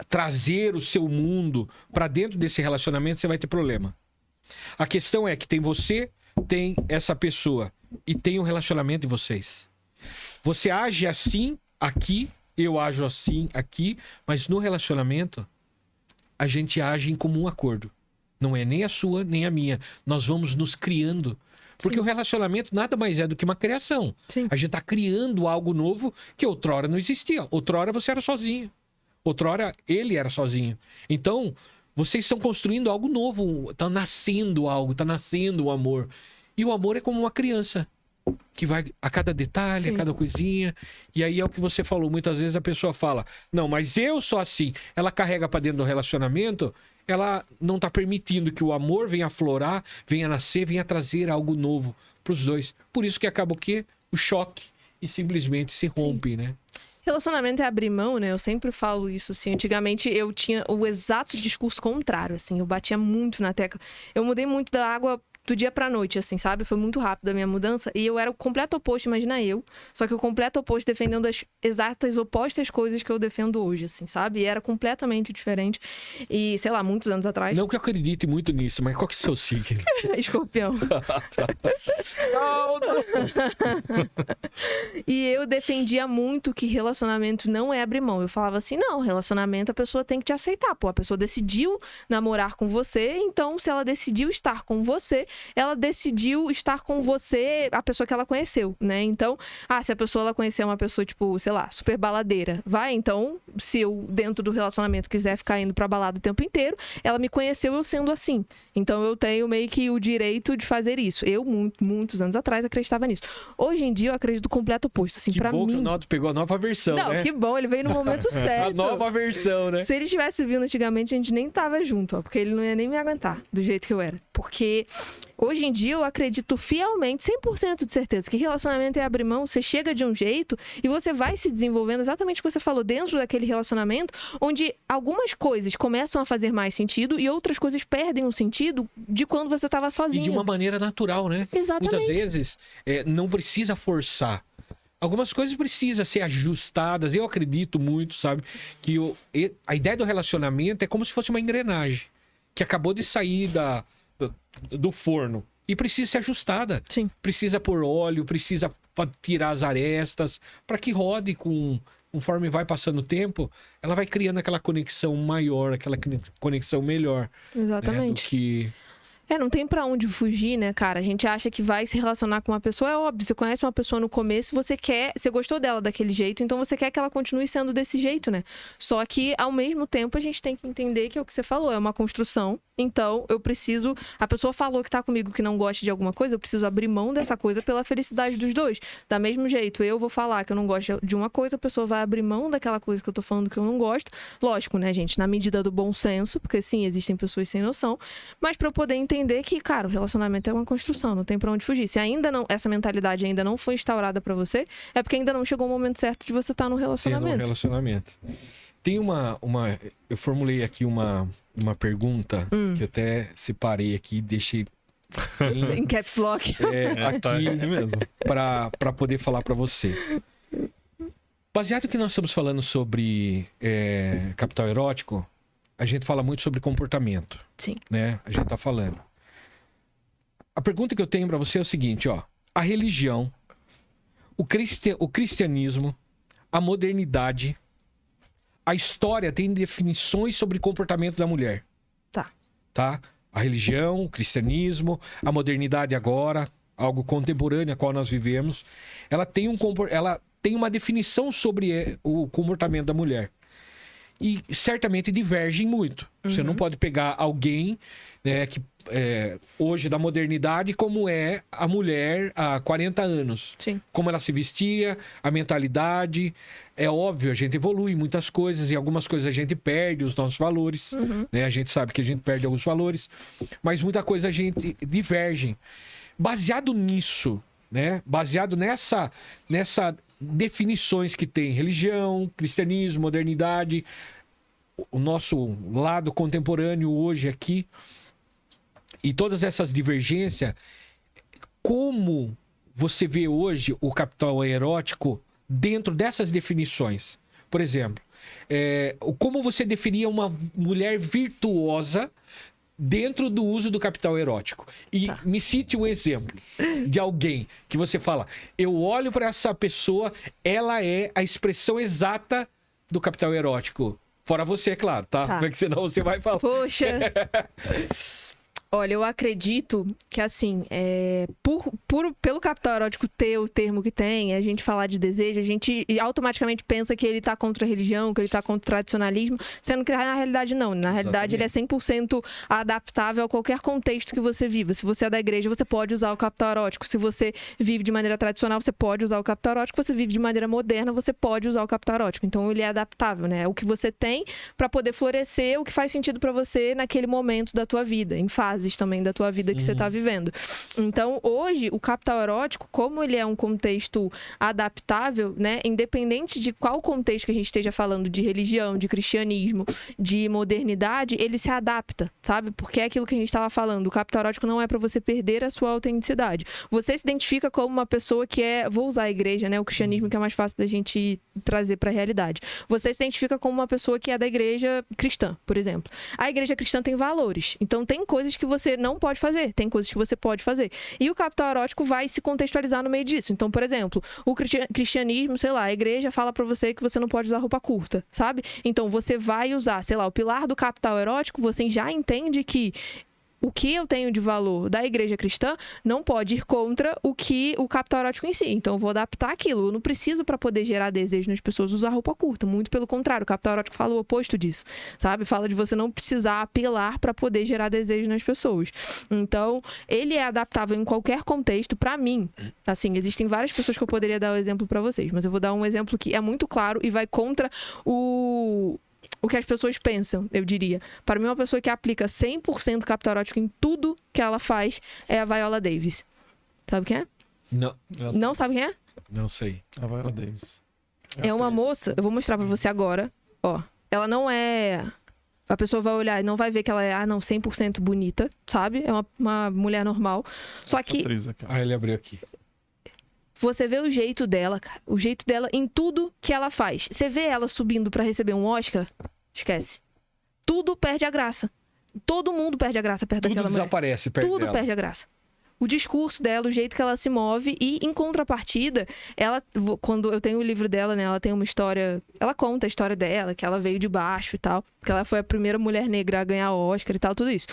trazer o seu mundo para dentro desse relacionamento, você vai ter problema. A questão é que tem você, tem essa pessoa e tem um relacionamento de vocês. Você age assim aqui, eu ajo assim aqui, mas no relacionamento a gente age em comum acordo. Não é nem a sua, nem a minha. Nós vamos nos criando. Porque o relacionamento nada mais é do que uma criação. Sim. A gente tá criando algo novo que outrora não existia. Outrora você era sozinho. Outrora ele era sozinho. Então, vocês estão construindo algo novo. Tá nascendo algo, tá nascendo o amor. E o amor é como uma criança. Que vai a cada detalhe, Sim. a cada coisinha. E aí é o que você falou. Muitas vezes a pessoa fala, não, mas eu sou assim. Ela carrega para dentro do relacionamento, ela não tá permitindo que o amor venha aflorar, venha nascer, venha trazer algo novo pros dois. Por isso que acaba o quê? O choque. E simplesmente se rompe, Sim. né? Relacionamento é abrir mão, né? Eu sempre falo isso, assim. Antigamente eu tinha o exato discurso contrário, assim. Eu batia muito na tecla. Eu mudei muito da água do dia pra noite, assim, sabe? Foi muito rápido a minha mudança. E eu era o completo oposto, imagina eu. Só que o completo oposto defendendo as exatas opostas coisas que eu defendo hoje, assim, sabe? E era completamente diferente. E, sei lá, muitos anos atrás. Não que eu acredite muito nisso, mas qual que é o seu signo? Escorpião. E eu defendia muito que relacionamento não é abrir mão. Eu falava assim, não, relacionamento a pessoa tem que te aceitar. Pô, a pessoa decidiu namorar com você, então se ela decidiu estar com você, ela decidiu estar com você, a pessoa que ela conheceu, né? Então, se a pessoa ela conhecer uma pessoa, tipo, sei lá, super baladeira, vai, então, se eu, dentro do relacionamento, quiser ficar indo pra balada o tempo inteiro, ela me conheceu eu sendo assim. Então, eu tenho meio que o direito de fazer isso. Eu, muitos anos atrás, acreditava nisso. Hoje em dia, eu acredito do completo oposto. Assim, que pra bom mim... que o Naldo pegou a nova versão, não, né? que bom, ele veio no momento certo. A nova versão, né? Se ele tivesse vindo antigamente, a gente nem tava junto, ó, porque ele não ia nem me aguentar do jeito que eu era. Porque hoje em dia eu acredito fielmente, 100% de certeza, que relacionamento é abrir mão, você chega de um jeito e você vai se desenvolvendo exatamente o que você falou, dentro daquele relacionamento, onde algumas coisas começam a fazer mais sentido e outras coisas perdem o sentido de quando você estava sozinho. E de uma maneira natural, né? Exatamente. Muitas vezes não precisa forçar. Algumas coisas precisam ser ajustadas. Eu acredito muito, sabe? Que a ideia do relacionamento é como se fosse uma engrenagem que acabou de sair do forno e precisa ser ajustada. Sim. Precisa pôr óleo, precisa tirar as arestas para que rode conforme vai passando o tempo, ela vai criando aquela conexão maior, aquela conexão melhor. Exatamente. Do que... não tem pra onde fugir, né, cara? A gente acha que vai se relacionar com uma pessoa, é óbvio, você conhece uma pessoa no começo, você gostou dela daquele jeito, então você quer que ela continue sendo desse jeito, né? Só que, ao mesmo tempo, a gente tem que entender que é o que você falou, é uma construção, então a pessoa falou que tá comigo que não gosta de alguma coisa, eu preciso abrir mão dessa coisa pela felicidade dos dois. Da mesmo jeito, eu vou falar que eu não gosto de uma coisa, a pessoa vai abrir mão daquela coisa que eu tô falando que eu não gosto. Lógico, né, gente? Na medida do bom senso, porque sim, existem pessoas sem noção, mas pra eu poder entender que, cara, o relacionamento é uma construção, não tem pra onde fugir. Se essa mentalidade ainda não foi instaurada pra você, é porque ainda não chegou o momento certo de você estar no relacionamento. Tem eu formulei aqui uma pergunta que eu até separei aqui, deixei em caps lock. Aqui assim mesmo. Para poder falar para você. Baseado que nós estamos falando sobre capital erótico, a gente fala muito sobre comportamento. Sim. Né? A gente tá falando. A pergunta que eu tenho para você é o seguinte, ó. A religião, o cristianismo, a modernidade, a história tem definições sobre comportamento da mulher. Tá? A religião, o cristianismo, a modernidade agora, algo contemporâneo a qual nós vivemos, ela tem uma definição sobre o comportamento da mulher. E certamente divergem muito. Você não pode pegar alguém, né, que hoje da modernidade como é a mulher há 40 anos. Sim. Como ela se vestia, a mentalidade. É óbvio, a gente evolui em muitas coisas, e algumas coisas a gente perde os nossos valores. Né? A gente sabe que a gente perde alguns valores, mas muita coisa a gente diverge. Baseado nisso, né? Baseado nessa definições que tem religião, cristianismo, modernidade, o nosso lado contemporâneo hoje aqui, e todas essas divergências, como você vê hoje o capital erótico dentro dessas definições? Por exemplo, como você definia uma mulher virtuosa dentro do uso do capital erótico? E me cite um exemplo de alguém que você fala, eu olho para essa pessoa, ela é a expressão exata do capital erótico. Fora você, é claro, tá? Porque senão você vai falar. Poxa. Olha, eu acredito que, assim, pelo capital erótico ter o termo que tem, a gente falar de desejo, a gente automaticamente pensa que ele tá contra a religião, que ele tá contra o tradicionalismo, sendo que na realidade não. Na realidade, ele é 100% adaptável a qualquer contexto que você viva. Se você é da igreja, você pode usar o capital erótico. Se você vive de maneira tradicional, você pode usar o capital erótico. Se você vive de maneira moderna, você pode usar o capital erótico. Então, ele é adaptável, né? É o que você tem para poder florescer, o que faz sentido para você naquele momento da tua vida, em fase fases também da tua vida que você tá vivendo. Então, hoje, o capital erótico, como ele é um contexto adaptável, né? Independente de qual contexto que a gente esteja falando, de religião, de cristianismo, de modernidade, ele se adapta, sabe? Porque é aquilo que a gente estava falando, o capital erótico não é para você perder a sua autenticidade. Você se identifica como uma pessoa que vou usar a igreja, né? O cristianismo que é mais fácil da gente trazer para a realidade. Você se identifica como uma pessoa que é da igreja cristã, por exemplo. A igreja cristã tem valores. Então, tem coisas que você não pode fazer, tem coisas que você pode fazer. E o capital erótico vai se contextualizar no meio disso. Então, por exemplo, o cristianismo, sei lá, a igreja fala pra você que você não pode usar roupa curta, sabe? Então, você vai usar, sei lá, o pilar do capital erótico, você já entende que o que eu tenho de valor da igreja cristã não pode ir contra o que o capital erótico em si. Então, eu vou adaptar aquilo. Eu não preciso, para poder gerar desejo nas pessoas, usar roupa curta. Muito pelo contrário, o capital erótico fala o oposto disso, sabe? Fala de você não precisar apelar para poder gerar desejo nas pessoas. Então, ele é adaptável em qualquer contexto. Para mim, assim, existem várias pessoas que eu poderia dar o exemplo para vocês, mas eu vou dar um exemplo que é muito claro e vai contra o que as pessoas pensam, eu diria. Para mim, uma pessoa que aplica 100% capital erótico em tudo que ela faz é a Viola Davis. Sabe quem é? Não. Não sabe quem é? Não sei. A Viola Davis. É uma moça, eu vou mostrar pra você agora, ó. Ela não é... A pessoa vai olhar e não vai ver que ela é, 100% bonita, sabe? É uma mulher normal. Só que... ele abriu aqui. Você vê o jeito dela, cara. O jeito dela em tudo que ela faz. Você vê ela subindo pra receber um Oscar? Esquece. Tudo perde a graça. Todo mundo perde a graça perto daquela mulher. Tudo desaparece perto dela. Tudo perde a graça. O discurso dela, o jeito que ela se move e, em contrapartida, ela, quando eu tenho o livro dela, né, ela tem uma história, ela conta a história dela, que ela veio de baixo e tal, que ela foi a primeira mulher negra a ganhar Oscar e tal, tudo isso.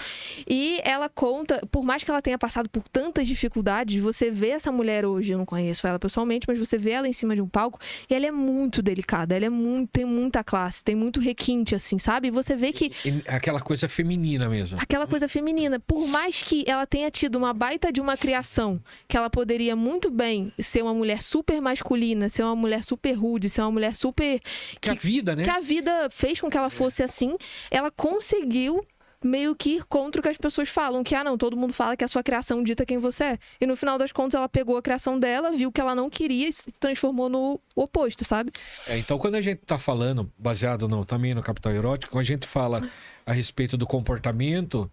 E ela conta, por mais que ela tenha passado por tantas dificuldades, você vê essa mulher hoje, eu não conheço ela pessoalmente, mas você vê ela em cima de um palco e ela é muito delicada, ela é tem muita classe, tem muito requinte, assim, sabe? E você vê que... Aquela coisa feminina mesmo. Aquela coisa feminina. Por mais que ela tenha tido uma baita de uma criação, que ela poderia muito bem ser uma mulher super masculina, ser uma mulher super rude, ser uma mulher super... Que a vida, né? Que a vida fez com que ela fosse assim, ela conseguiu meio que ir contra o que as pessoas falam, que, não, todo mundo fala que a sua criação dita quem você é. E no final das contas, ela pegou a criação dela, viu que ela não queria e se transformou no oposto, sabe? Então, quando a gente tá falando, baseado também no capital erótico, quando a gente fala a respeito do comportamento,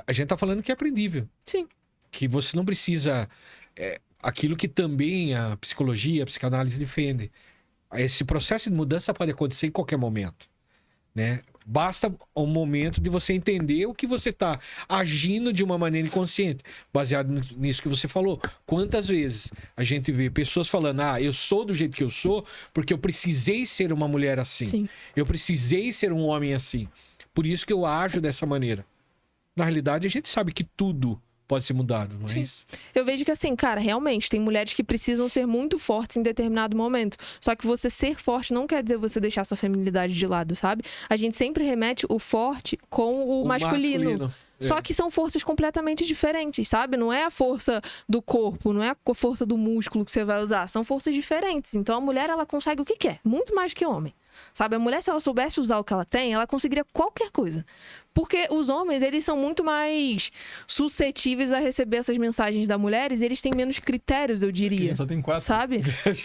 a gente tá falando que é aprendível. Sim. Que você não precisa... aquilo que também a psicologia, a psicanálise defende. Esse processo de mudança pode acontecer em qualquer momento, né? Basta um momento de você entender o que você está agindo de uma maneira inconsciente, baseado nisso que você falou. Quantas vezes a gente vê pessoas falando, eu sou do jeito que eu sou porque eu precisei ser uma mulher assim. Sim. Eu precisei ser um homem assim. Por isso que eu ajo dessa maneira. Na realidade, a gente sabe que tudo pode ser mudado, não é isso? Eu vejo que assim, cara, realmente tem mulheres que precisam ser muito fortes em determinado momento. Só que você ser forte não quer dizer você deixar sua feminilidade de lado, sabe? A gente sempre remete o forte com o masculino. Só que são forças completamente diferentes, sabe? Não é a força do corpo, não é a força do músculo que você vai usar. São forças diferentes. Então a mulher, ela consegue o que quer, muito mais que o homem. Sabe, a mulher, se ela soubesse usar o que ela tem, ela conseguiria qualquer coisa. Porque os homens, eles são muito mais suscetíveis a receber essas mensagens das mulheres e eles têm menos critérios, eu diria. Só tem 4. Sabe?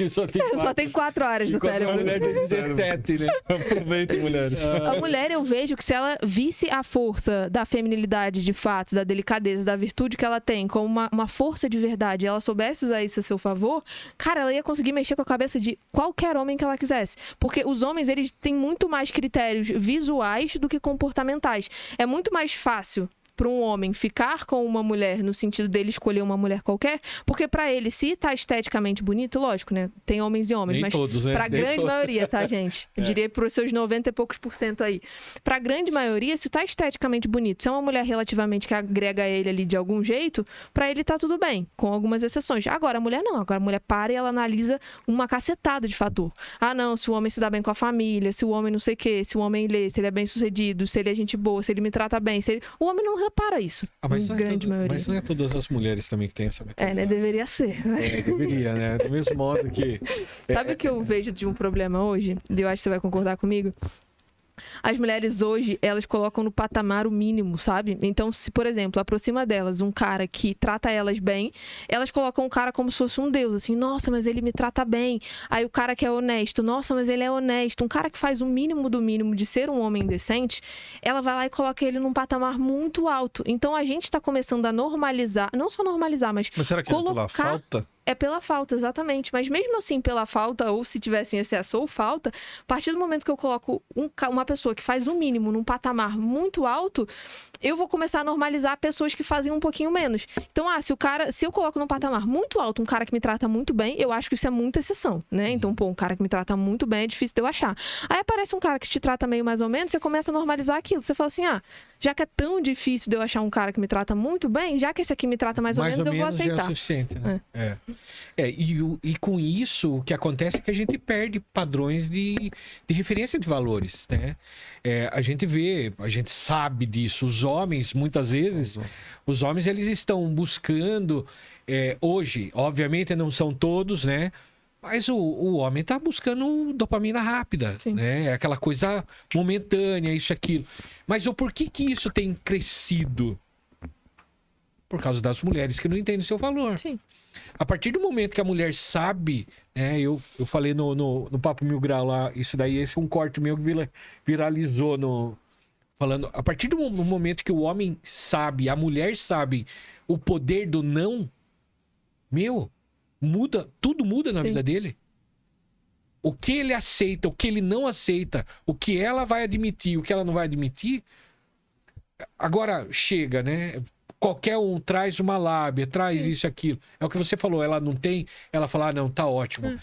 Só tem 4 áreas do cérebro. A mulher tem 17, né? Aproveitem, mulheres. A mulher, eu vejo que se ela visse a força da feminilidade de fato, da delicadeza, da virtude que ela tem como uma força de verdade, e ela soubesse usar isso a seu favor, cara, ela ia conseguir mexer com a cabeça de qualquer homem que ela quisesse. Porque os homens, eles têm muito mais critérios visuais do que comportamentais. É muito mais fácil para um homem ficar com uma mulher no sentido dele escolher uma mulher qualquer, porque para ele, se tá esteticamente bonito, lógico, né? Tem homens e homens, nem mas todos, né? pra grande maioria, tá, gente? Eu diria pros seus 90 e poucos % aí. Pra grande maioria, se tá esteticamente bonito, se é uma mulher relativamente que agrega ele ali de algum jeito, pra ele tá tudo bem, com algumas exceções. Agora, a mulher não. Agora, a mulher para e ela analisa uma cacetada de fator. Não, se o homem se dá bem com a família, se o homem não sei o quê, se o homem lê, se ele é bem sucedido, se ele é gente boa, se ele me trata bem, se ele... O homem não repara isso, mas grande maioria. Mas não é todas as mulheres também que têm essa mentalidade. Né? Deveria ser. Deveria, né? Do mesmo modo que... Sabe o que eu vejo de um problema hoje? E eu acho que você vai concordar comigo? As mulheres hoje, elas colocam no patamar o mínimo, sabe? Então, se, por exemplo, aproxima delas um cara que trata elas bem, elas colocam o cara como se fosse um deus, assim, nossa, mas ele me trata bem. Aí o cara que é honesto, nossa, mas ele é honesto. Um cara que faz o mínimo do mínimo de ser um homem decente, ela vai lá e coloca ele num patamar muito alto. Então, a gente tá começando a normalizar, não só normalizar, mas será que colocar... é pela falta? É pela falta, exatamente. Mas mesmo assim, pela falta, ou se tivesse em excesso ou falta, a partir do momento que eu coloco uma pessoa que faz o mínimo num patamar muito alto, eu vou começar a normalizar pessoas que fazem um pouquinho menos. Então, se eu coloco num patamar muito alto um cara que me trata muito bem, eu acho que isso é muita exceção, né? Então, um cara que me trata muito bem é difícil de eu achar. Aí aparece um cara que te trata meio mais ou menos, você começa a normalizar aquilo. Você fala assim, já que é tão difícil de eu achar um cara que me trata muito bem, já que esse aqui me trata mais ou menos, eu vou aceitar. Já é o suficiente, né? E com isso, o que acontece é que a gente perde padrões de referência de valores, né? A gente sabe disso. Os homens, muitas vezes, eles estão buscando, hoje, obviamente não são todos, né? Mas o homem tá buscando dopamina rápida, né? Aquela coisa momentânea, isso, aquilo. Mas o porquê que isso tem crescido? Por causa das mulheres que não entendem o seu valor. Sim. A partir do momento que a mulher sabe, né? Eu falei no Papo Mil Grau lá, isso daí, esse é um corte meu que viralizou falando. A partir do momento que o homem sabe, a mulher sabe o poder do não, tudo muda na vida dele. O que ele aceita, o que ele não aceita, o que ela vai admitir, o que ela não vai admitir. Agora chega, né? Qualquer um traz uma lábia, traz isso, aquilo. É o que você falou, ela não tem, ela fala, não, tá ótimo.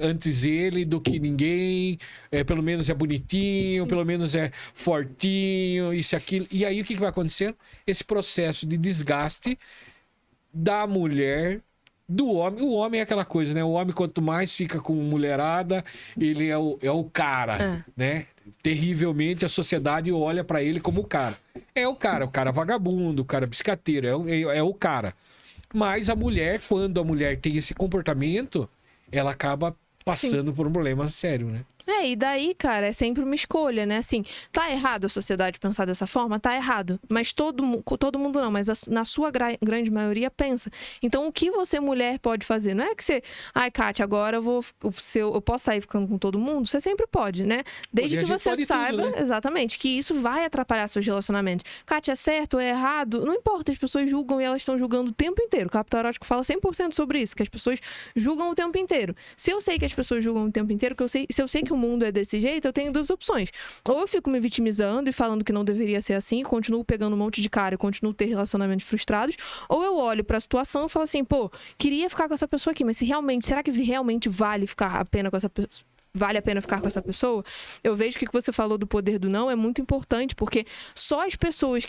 Antes ele do que ninguém, pelo menos é bonitinho, pelo menos é fortinho, isso, aquilo. E aí o que vai acontecendo? Esse processo de desgaste da mulher, do homem. O homem é aquela coisa, né? O homem, quanto mais fica com mulherada, ele é o cara, né? Terrivelmente a sociedade olha pra ele como o cara. É o cara vagabundo, o cara biscateiro, é o cara. Mas a mulher, quando a mulher tem esse comportamento, ela acaba passando por um problema sério, né? E daí, cara, é sempre uma escolha, né? Assim, tá errado a sociedade pensar dessa forma? Tá errado. Mas todo mundo não, mas na sua grande maioria pensa. Então, o que você, mulher, pode fazer? Não é que você... Kátia, agora eu posso sair ficando com todo mundo? Você sempre pode, né? Desde que você saiba, tudo, né? Exatamente, que isso vai atrapalhar seus relacionamentos. Kátia, é certo ou é errado? Não importa, as pessoas julgam e elas estão julgando o tempo inteiro. O Capital Erótico fala 100% sobre isso, que as pessoas julgam o tempo inteiro. Se eu sei que as pessoas julgam o tempo inteiro, se eu sei que o mundo é desse jeito, eu tenho duas opções. Ou eu fico me vitimizando e falando que não deveria ser assim, continuo pegando um monte de cara e continuo ter relacionamentos frustrados, ou eu olho pra situação e falo assim, queria ficar com essa pessoa aqui, mas será que realmente vale a pena ficar com essa pessoa? Eu vejo que você falou do poder do não é muito importante, porque só as pessoas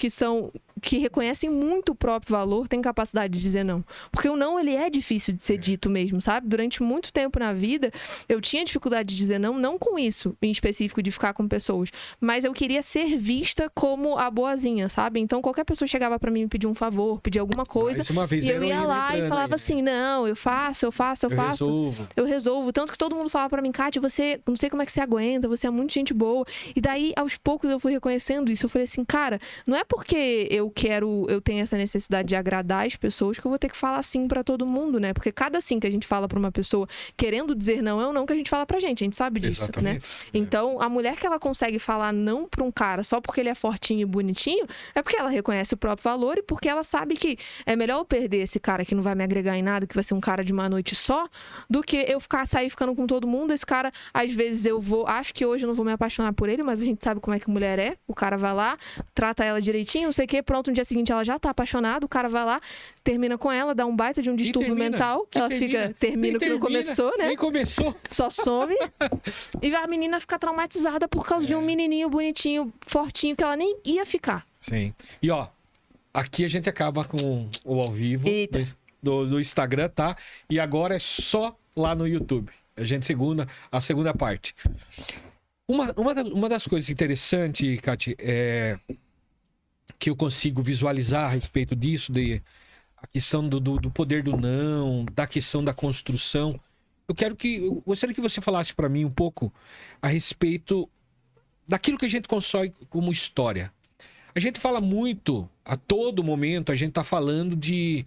que reconhecem muito o próprio valor têm capacidade de dizer não. Porque o não, ele é difícil de ser dito mesmo, sabe? Durante muito tempo na vida, eu tinha dificuldade de dizer não com isso, em específico, de ficar com pessoas, mas eu queria ser vista como a boazinha, sabe? Então, qualquer pessoa chegava pra mim me pedir um favor, pedir alguma coisa, e eu ia lá e falava assim, não, eu faço, eu resolvo. Tanto que todo mundo falava pra mim, Kátia, você, não sei como é que você aguenta, você é muito gente boa. E daí, aos poucos, eu fui reconhecendo isso. Eu falei assim, cara, não é porque eu tenho essa necessidade de agradar as pessoas que eu vou ter que falar sim pra todo mundo, né? Porque cada sim que a gente fala pra uma pessoa querendo dizer não é um não que a gente fala pra gente. A gente sabe disso, exatamente, né? Então, a mulher que ela consegue falar não pra um cara só porque ele é fortinho e bonitinho, é porque ela reconhece o próprio valor e porque ela sabe que é melhor eu perder esse cara que não vai me agregar em nada, que vai ser um cara de uma noite só, do que eu sair ficando com todo mundo. Esse cara, às vezes, acho que hoje eu não vou me apaixonar por ele, mas a gente sabe como é que mulher é. O cara vai lá, trata ela direitinho, não sei o quê, pronto, no dia seguinte ela já tá apaixonada, o cara vai lá, termina com ela, dá um baita de um distúrbio mental, ela termina o que não começou, né? Nem começou. Só some. E a menina fica traumatizada por causa de um menininho bonitinho, fortinho, que ela nem ia ficar. Sim. E aqui a gente acaba com o ao vivo do Instagram, tá? E agora é só lá no YouTube. A segunda parte. Uma das coisas interessantes, Kátia, que eu consigo visualizar a respeito disso, a questão do poder do não, da questão da construção. Eu gostaria que você falasse para mim um pouco a respeito daquilo que a gente constrói como história. A gente fala muito, a todo momento, a gente tá falando de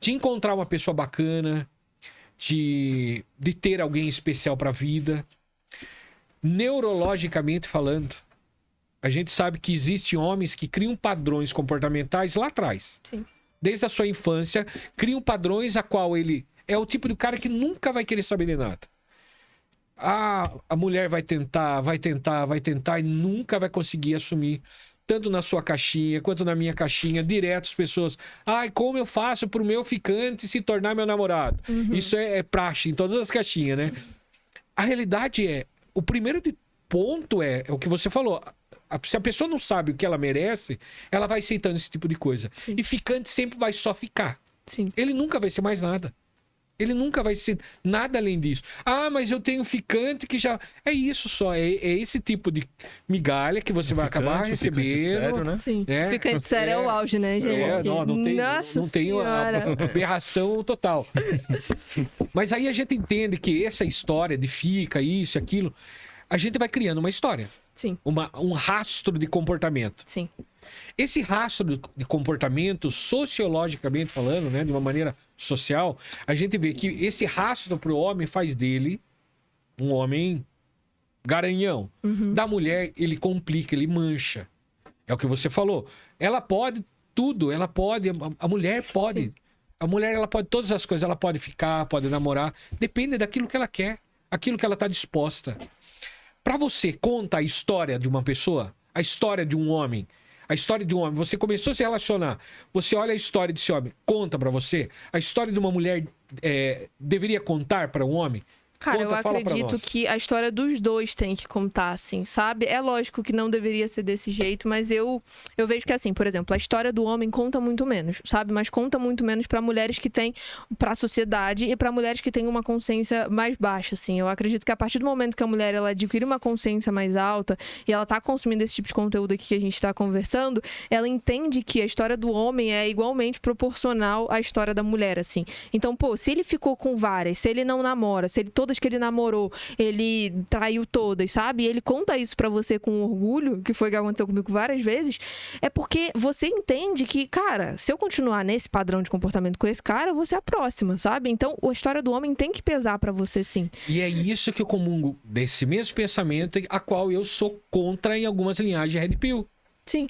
encontrar uma pessoa bacana, de ter alguém especial para a vida. Neurologicamente falando, a gente sabe que existem homens que criam padrões comportamentais lá atrás. Sim. Desde a sua infância, criam padrões a qual ele é o tipo de cara que nunca vai querer saber de nada. A mulher vai tentar e nunca vai conseguir assumir, tanto na sua caixinha quanto na minha caixinha, direto as pessoas. Ai, como eu faço pro meu ficante se tornar meu namorado? Isso é praxe em todas as caixinhas, né? A realidade é, o primeiro ponto é o que você falou. Se a pessoa não sabe o que ela merece, ela vai aceitando esse tipo de coisa. Sim. E ficante sempre vai só ficar. Sim. Ele nunca vai ser mais nada. Ele nunca vai ser nada além disso. Ah, mas eu tenho ficante que já... É isso só. É esse tipo de migalha que você vai acabar recebendo. Sério, né? Sim. É. Ficante sério é o auge, né, gente? Não tem a aberração total. Mas aí a gente entende que essa história de fica, isso, aquilo, a gente vai criando uma história. Sim. Um rastro de comportamento. Sim. Esse rastro de comportamento, sociologicamente falando, né, de uma maneira social, a gente vê que esse rastro pro homem faz dele um homem garanhão. Da mulher, ele complica, ele mancha. É o que você falou. Ela pode tudo, ela pode, a mulher pode. Sim. A mulher, ela pode todas as coisas, ela pode ficar, pode namorar, depende daquilo que ela quer, aquilo que ela tá disposta. Para você, conta a história de uma pessoa, a história de um homem. A história de um homem, você começou a se relacionar, você olha a história desse homem, conta pra você. A história de uma mulher deveria contar para um homem? Cara, eu acredito que a história dos dois tem que contar, assim, sabe? É lógico que não deveria ser desse jeito, mas eu vejo que, assim, por exemplo, a história do homem conta muito menos, sabe? Mas conta muito menos pra mulheres que têm, pra sociedade e pra mulheres que têm uma consciência mais baixa, assim. Eu acredito que a partir do momento que a mulher, ela adquire uma consciência mais alta e ela tá consumindo esse tipo de conteúdo aqui que a gente tá conversando, ela entende que a história do homem é igualmente proporcional à história da mulher, assim. Então, pô, se ele ficou com várias, se ele não namora, se ele todas que ele namorou, ele traiu todas, sabe? E ele conta isso pra você com orgulho, que foi o que aconteceu comigo várias vezes, é porque você entende que, cara, se eu continuar nesse padrão de comportamento com esse cara, eu vou ser a próxima, sabe? Então, a história do homem tem que pesar pra você, sim. E é isso que eu comungo desse mesmo pensamento, a qual eu sou contra em algumas linhagens de Red Pill. Sim.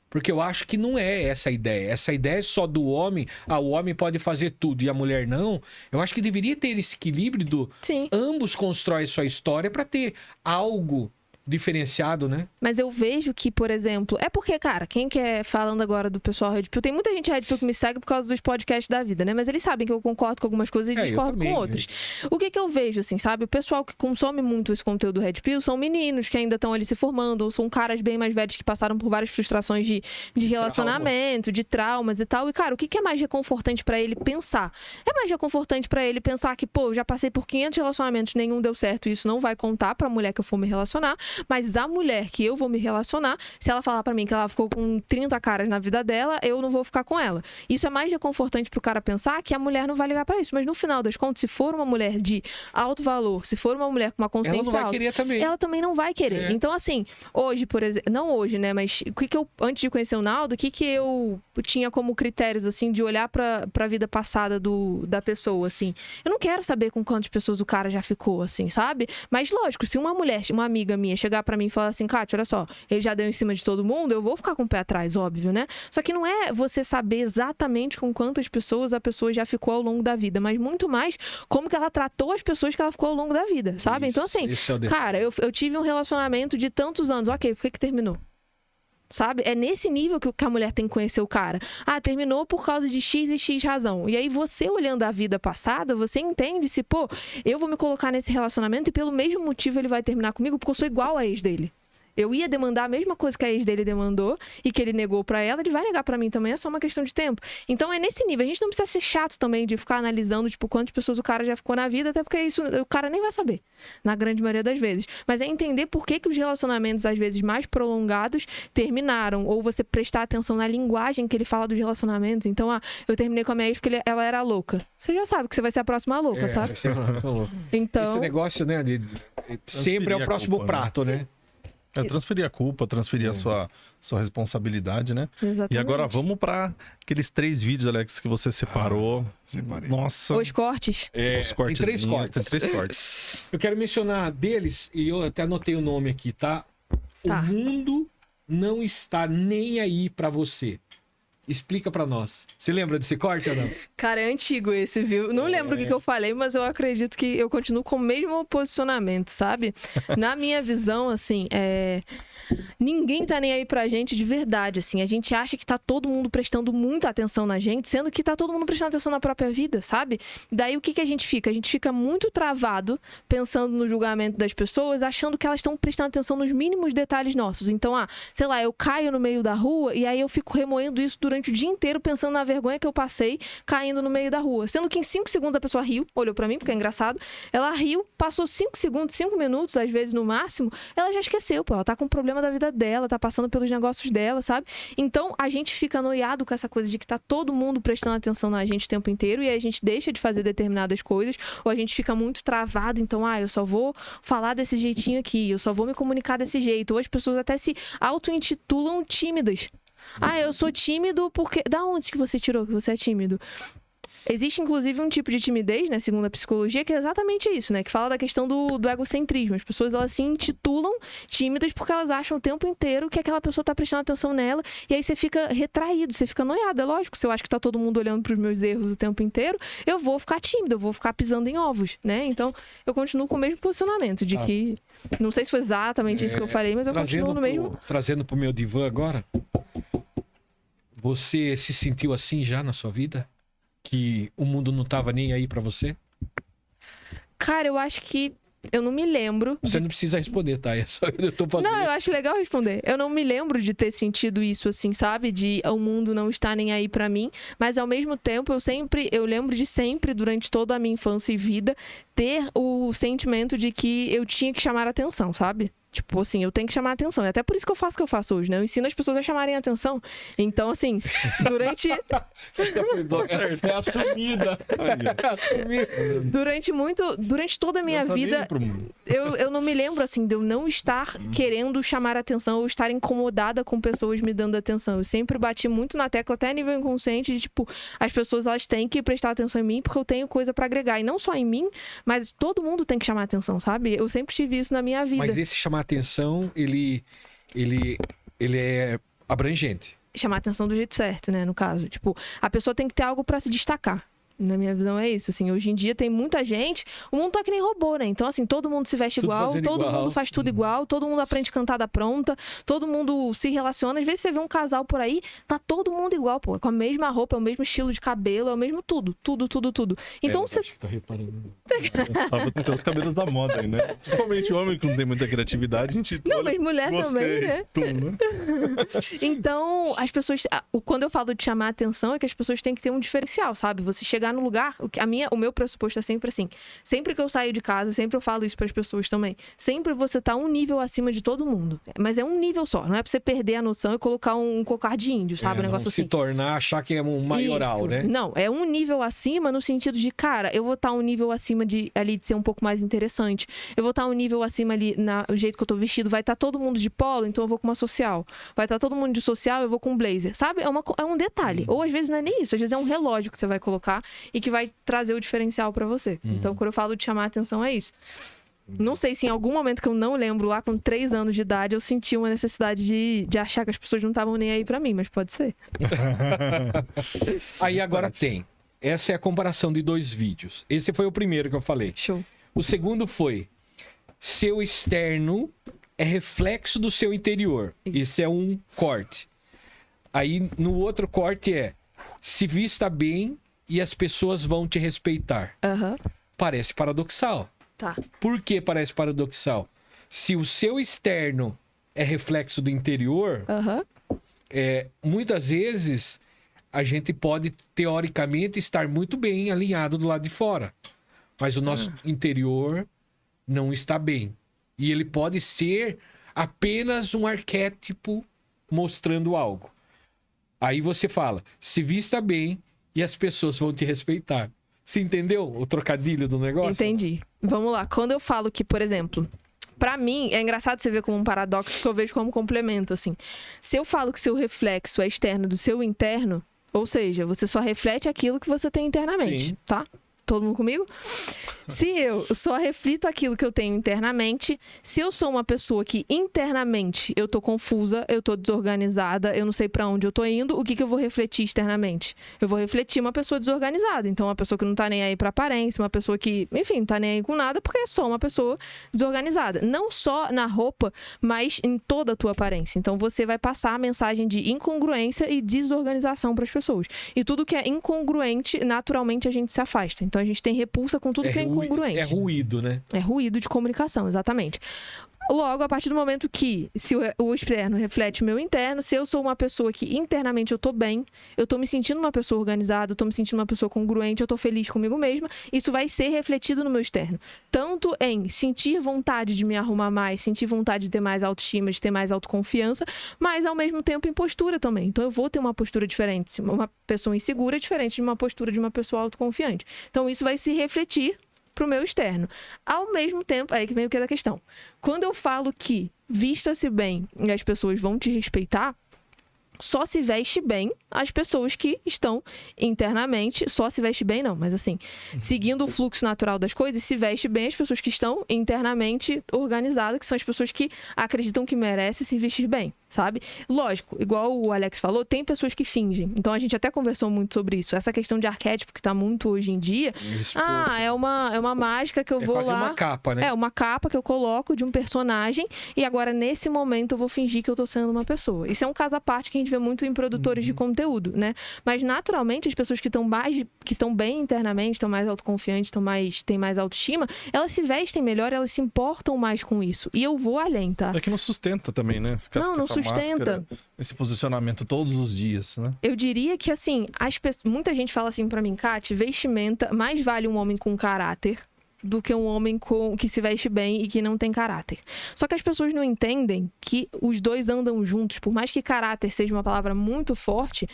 Porque eu acho que não é essa a ideia. Essa ideia é só do homem. O homem pode fazer tudo e a mulher não. Eu acho que deveria ter esse equilíbrio do... Sim. Ambos constroem sua história para ter algo diferenciado, né? Mas eu vejo que, por exemplo... É porque, cara, quem quer... Falando agora do pessoal Red Pill... Tem muita gente Red Pill que me segue por causa dos podcasts da vida, né? Mas eles sabem que eu concordo com algumas coisas e discordo com outras. O que eu vejo, assim, sabe? O pessoal que consome muito esse conteúdo Red Pill são meninos que ainda estão ali se formando, ou são caras bem mais velhos que passaram por várias frustrações de relacionamento, de traumas e tal. E, cara, o que é mais reconfortante pra ele pensar? É mais reconfortante pra ele pensar que, pô, eu já passei por 500 relacionamentos, nenhum deu certo, e isso não vai contar pra mulher que eu for me relacionar. Mas a mulher que eu vou me relacionar, se ela falar pra mim que ela ficou com 30 caras na vida dela, eu não vou ficar com ela. Isso é mais reconfortante pro cara pensar que a mulher não vai ligar pra isso. Mas no final das contas, se for uma mulher de alto valor, se for uma mulher com uma consciência alta... Ela não vai querer também. Ela também não vai querer. Então, assim, hoje, por exemplo... Não hoje, né? Mas o que eu... Antes de conhecer o Naldo, o que eu tinha como critérios, assim, de olhar pra vida passada da pessoa, assim. Eu não quero saber com quantas pessoas o cara já ficou, assim, sabe? Mas, lógico, se uma mulher, uma amiga minha, chegar pra mim e falar assim, Kátia, olha só, ele já deu em cima de todo mundo, eu vou ficar com o pé atrás, óbvio, né? Só que não é você saber exatamente com quantas pessoas a pessoa já ficou ao longo da vida, mas muito mais como que ela tratou as pessoas que ela ficou ao longo da vida, sabe? Então, assim, cara, eu tive um relacionamento de tantos anos, ok, por que terminou? Sabe? É nesse nível que a mulher tem que conhecer o cara. Terminou por causa de X e X razão. E aí você olhando a vida passada, você entende se, pô, eu vou me colocar nesse relacionamento e pelo mesmo motivo ele vai terminar comigo porque eu sou igual a ex dele. Eu ia demandar a mesma coisa que a ex dele demandou e que ele negou pra ela, ele vai negar pra mim também, é só uma questão de tempo. Então é nesse nível, a gente não precisa ser chato também de ficar analisando, tipo, quantas pessoas o cara já ficou na vida, até porque isso o cara nem vai saber, na grande maioria das vezes. Mas é entender por que os relacionamentos, às vezes, mais prolongados terminaram, ou você prestar atenção na linguagem que ele fala dos relacionamentos. Então, eu terminei com a minha ex porque ela era louca. Você já sabe que você vai ser a próxima louca, sabe? Vai ser a próxima louca. Então... Esse negócio, né, sempre é o próximo prato, né? Transferir a culpa, transferir a sua responsabilidade, né? Exatamente. E agora vamos para aqueles 3 vídeos, Alex, que você separou. Separei. Nossa. Os cortes. Os cortes. Tem 3 cortes. Tem 3 cortes. Eu quero mencionar deles, e eu até anotei o nome aqui, tá? Tá. O mundo não está nem aí pra você. Explica pra nós. Você lembra desse corte ou não? Cara, é antigo esse, viu? Não lembro o que eu falei, mas eu acredito que eu continuo com o mesmo posicionamento, sabe? Na minha visão, assim, ninguém tá nem aí pra gente de verdade, assim. A gente acha que tá todo mundo prestando muita atenção na gente, sendo que tá todo mundo prestando atenção na própria vida, sabe? Daí o que a gente fica? A gente fica muito travado pensando no julgamento das pessoas, achando que elas estão prestando atenção nos mínimos detalhes nossos. Então, sei lá, eu caio no meio da rua e aí eu fico remoendo isso durante o dia inteiro pensando na vergonha que eu passei caindo no meio da rua. Sendo que em 5 segundos a pessoa riu, olhou pra mim, porque é engraçado. Ela riu, passou 5 segundos, 5 minutos, às vezes no máximo, ela já esqueceu, pô. Ela tá com um problema da vida dela, tá passando pelos negócios dela, sabe? Então, a gente fica noiado com essa coisa de que tá todo mundo prestando atenção na gente o tempo inteiro e aí a gente deixa de fazer determinadas coisas, ou a gente fica muito travado, então, eu só vou falar desse jeitinho aqui, eu só vou me comunicar desse jeito. Ou as pessoas até se auto-intitulam tímidas. Eu sou tímido porque... Da onde que você tirou que você é tímido? Existe, inclusive, um tipo de timidez, né, segundo a psicologia, que é exatamente isso, né? Que fala da questão do egocentrismo. As pessoas, elas se intitulam tímidas porque elas acham o tempo inteiro que aquela pessoa tá prestando atenção nela e aí você fica retraído, você fica noiado. É lógico, se eu acho que tá todo mundo olhando pros meus erros o tempo inteiro, eu vou ficar tímido, eu vou ficar pisando em ovos, né? Então, eu continuo com o mesmo posicionamento de que... Não sei se foi exatamente isso que eu falei, mas eu continuo no mesmo... Trazendo pro meu divã agora, você se sentiu assim já na sua vida? Que o mundo não tava nem aí pra você? Cara, eu acho que... Eu não me lembro. Você não precisa responder, tá? É só eu tô fazendo. Não, eu acho legal responder. Eu não me lembro de ter sentido isso, assim, sabe? De o mundo não estar nem aí pra mim. Mas, ao mesmo tempo, eu lembro de sempre, durante toda a minha infância e vida, ter o sentimento de que eu tinha que chamar atenção, sabe? Tipo assim, eu tenho que chamar atenção. E até por isso que eu faço o que eu faço hoje, né? Eu ensino as pessoas a chamarem atenção. Então, assim, durante... É assumida. Durante toda a minha vida, eu não me lembro, assim, de eu não estar querendo chamar atenção ou estar incomodada com pessoas me dando atenção. Eu sempre bati muito na tecla, até a nível inconsciente, de, tipo, as pessoas, elas têm que prestar atenção em mim porque eu tenho coisa pra agregar. E não só em mim, mas todo mundo tem que chamar atenção, sabe? Eu sempre tive isso na minha vida. Mas esse chamar atenção, ele é abrangente. Chamar atenção do jeito certo, né, no caso. Tipo, a pessoa tem que ter algo pra se destacar. Na minha visão é isso, assim, hoje em dia tem muita gente, o mundo tá que nem robô, né? Então, assim, todo mundo se veste igual, todo mundo faz tudo igual, todo mundo aprende cantada pronta, todo mundo se relaciona. Às vezes você vê um casal por aí, tá todo mundo igual, pô, com a mesma roupa, é o mesmo estilo de cabelo, é o mesmo tudo. Então você... Acho que tá reparando. Tem os cabelos da moda aí, né? Principalmente homem que não tem muita criatividade, a gente... Não, mas mulher também, né? Então, as pessoas... Quando eu falo de chamar atenção, é que as pessoas têm que ter um diferencial, sabe? Você chegar no lugar, o meu pressuposto é sempre assim. Sempre que eu saio de casa, sempre eu falo isso para as pessoas também. Sempre você tá um nível acima de todo mundo. Mas é um nível só. Não é pra você perder a noção e colocar um cocar de índio, sabe? Um negócio assim. Se tornar, achar que é um maioral, isso, né? Não, é um nível acima no sentido de, cara, eu vou estar um nível acima ali de ser um pouco mais interessante. Eu vou estar um nível acima ali, o jeito que eu tô vestido. Vai estar todo mundo de polo, então eu vou com uma social. Vai estar todo mundo de social, eu vou com um blazer. Sabe? É um detalhe. Ou às vezes não é nem isso. Às vezes é um relógio que você vai colocar e que vai trazer o diferencial pra você. Então, quando eu falo de chamar a atenção, é isso. Não sei se em algum momento que eu não lembro, lá com 3 anos de idade, eu senti uma necessidade de achar que as pessoas não estavam nem aí pra mim, mas pode ser. Aí agora tem. Essa é a comparação de 2 vídeos. Esse foi o primeiro que eu falei. Show. O segundo foi: seu externo é reflexo do seu interior. Isso é um corte. Aí no outro corte é: se vista bem e as pessoas vão te respeitar. Parece paradoxal. Tá. Por que parece paradoxal? Se o seu externo é reflexo do interior, muitas vezes a gente pode, teoricamente, estar muito bem alinhado do lado de fora. Mas o nosso interior não está bem. E ele pode ser apenas um arquétipo mostrando algo. Aí você fala: se vista bem e as pessoas vão te respeitar. Você entendeu o trocadilho do negócio? Entendi. Vamos lá. Quando eu falo que, por exemplo, Pra mim, é engraçado você ver como um paradoxo, porque eu vejo como complemento, assim. Se eu falo que seu reflexo é externo do seu interno, ou seja, você só reflete aquilo que você tem internamente, Sim. tá? Todo mundo comigo? Se eu só reflito aquilo que eu tenho internamente, se eu sou uma pessoa que internamente eu tô confusa, eu tô desorganizada, eu não sei pra onde eu tô indo, o que eu vou refletir externamente? Eu vou refletir uma pessoa desorganizada. Então, uma pessoa que não tá nem aí pra aparência, uma pessoa que, enfim, não tá nem aí com nada, porque é só uma pessoa desorganizada. Não só na roupa, mas em toda a tua aparência. Então, você vai passar a mensagem de incongruência e desorganização pras pessoas. E tudo que é incongruente, naturalmente a gente se afasta. Então, a gente tem repulsa com tudo que é incongruente. É ruído, né? É ruído de comunicação, exatamente. Logo, a partir do momento que, se o externo reflete o meu interno, se eu sou uma pessoa que internamente eu tô bem, eu tô me sentindo uma pessoa organizada, eu tô me sentindo uma pessoa congruente, eu tô feliz comigo mesma, isso vai ser refletido no meu externo. Tanto em sentir vontade de me arrumar mais, sentir vontade de ter mais autoestima, de ter mais autoconfiança, mas ao mesmo tempo em postura também. Então eu vou ter uma postura diferente. Uma pessoa insegura é diferente de uma postura de uma pessoa autoconfiante. Então isso vai se refletir pro meu externo. Ao mesmo tempo, aí que vem o que é da questão. Quando eu falo que vista-se bem e as pessoas vão te respeitar, só se veste bem as pessoas que estão internamente, só se veste bem não, mas assim, seguindo o fluxo natural das coisas, se veste bem as pessoas que estão internamente organizadas, que são as pessoas que acreditam que merecem se vestir bem, sabe? Lógico, igual o Alex falou, tem pessoas que fingem. Então a gente até conversou muito sobre isso. Essa questão de arquétipo que tá muito hoje em dia. É uma mágica que eu vou quase lá. uma capa, né? É uma capa que eu coloco de um personagem e agora nesse momento eu vou fingir que eu tô sendo uma pessoa. Isso é um caso à parte que a gente vê muito em produtores de conteúdo, né? Mas naturalmente as pessoas que estão bem internamente, estão mais autoconfiantes, têm mais autoestima, elas se vestem melhor, elas se importam mais com isso. E eu vou além, tá? É que não sustenta também, né? Ficar Não, com não essa sustenta. máscara, esse posicionamento todos os dias, né? Eu diria que, assim, muita gente fala assim pra mim, Kátia, vestimenta, mais vale um homem com caráter do que um homem que se veste bem e que não tem caráter. Só que as pessoas não entendem que os dois andam juntos. Por mais que caráter seja uma palavra muito forte,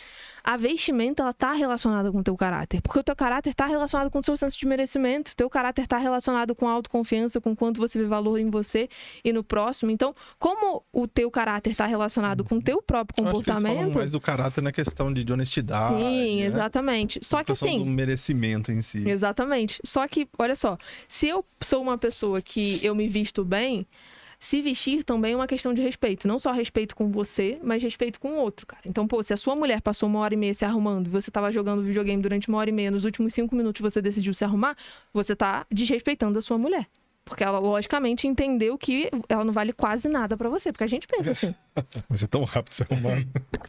a vestimenta, ela tá relacionada com o teu caráter. Porque o teu caráter tá relacionado com o seu senso de merecimento. O teu caráter tá relacionado com a autoconfiança, com quanto você vê valor em você e no próximo. Então, como o teu caráter tá relacionado com o teu próprio comportamento... Eu acho que eles falam mais do caráter na questão de honestidade. Sim, né? exatamente. Só que assim... do merecimento em si. Exatamente. Só que, olha só, se eu sou uma pessoa que eu me visto bem, se vestir também é uma questão de respeito. Não só respeito com você, mas respeito com o outro, cara. Então, pô, se a sua mulher passou 1h30 se arrumando e você tava jogando videogame durante 1h30, nos últimos 5 minutos você decidiu se arrumar, você tá desrespeitando a sua mulher. Porque ela, logicamente, entendeu que ela não vale quase nada pra você. Porque a gente pensa assim. Mas é tão rápido se arrumar.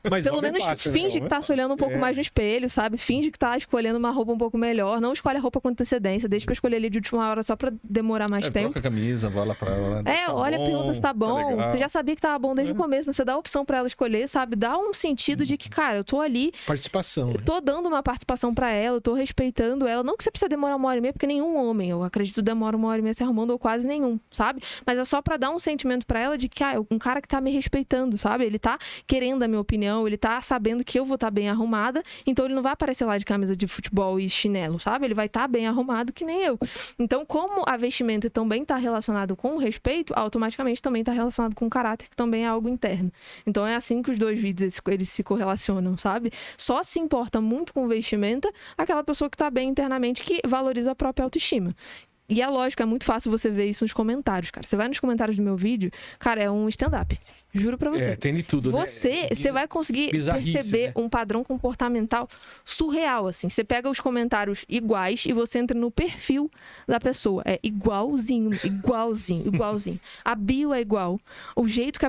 Mas Pelo homem menos é fácil, finge né? que tá se olhando um pouco mais no espelho, sabe? Finge que tá escolhendo uma roupa um pouco melhor. Não escolhe a roupa com antecedência. Deixa pra escolher ali de última hora só pra demorar mais tempo. Troca a camisa, vai lá pra ela. Né? Tá olha, pergunta se tá bom. legal. Você já sabia que tava bom desde o começo, mas você dá a opção pra ela escolher, sabe? Dá um sentido de que, cara, eu tô ali, Participação. Né? eu tô dando uma participação pra ela, eu tô respeitando ela. Não que você precisa demorar 1h30, porque nenhum homem, eu acredito, demora 1h30 se arrumando, ou quase nenhum, sabe? Mas é só pra dar um sentimento pra ela de que, um cara que tá me respeitando, sabe? Ele tá querendo a minha opinião, ele tá sabendo que eu vou estar bem arrumada, então ele não vai aparecer lá de camisa de futebol e chinelo, sabe? Ele vai estar bem arrumado que nem eu. Então, como a vestimenta também tá relacionado com o respeito, automaticamente também tá relacionado com o caráter, que também é algo interno. Então, é assim que os dois vídeos eles se correlacionam, sabe? Só se importa muito com vestimenta aquela pessoa que tá bem internamente, que valoriza a própria autoestima. E é lógico, é muito fácil você ver isso nos comentários, cara. Você vai nos comentários do meu vídeo, cara, é um stand-up. Juro pra você. Tem de tudo, Você vai conseguir perceber um padrão comportamental surreal, assim. Você pega os comentários iguais e você entra no perfil da pessoa. É igualzinho. A bio é igual. O jeito que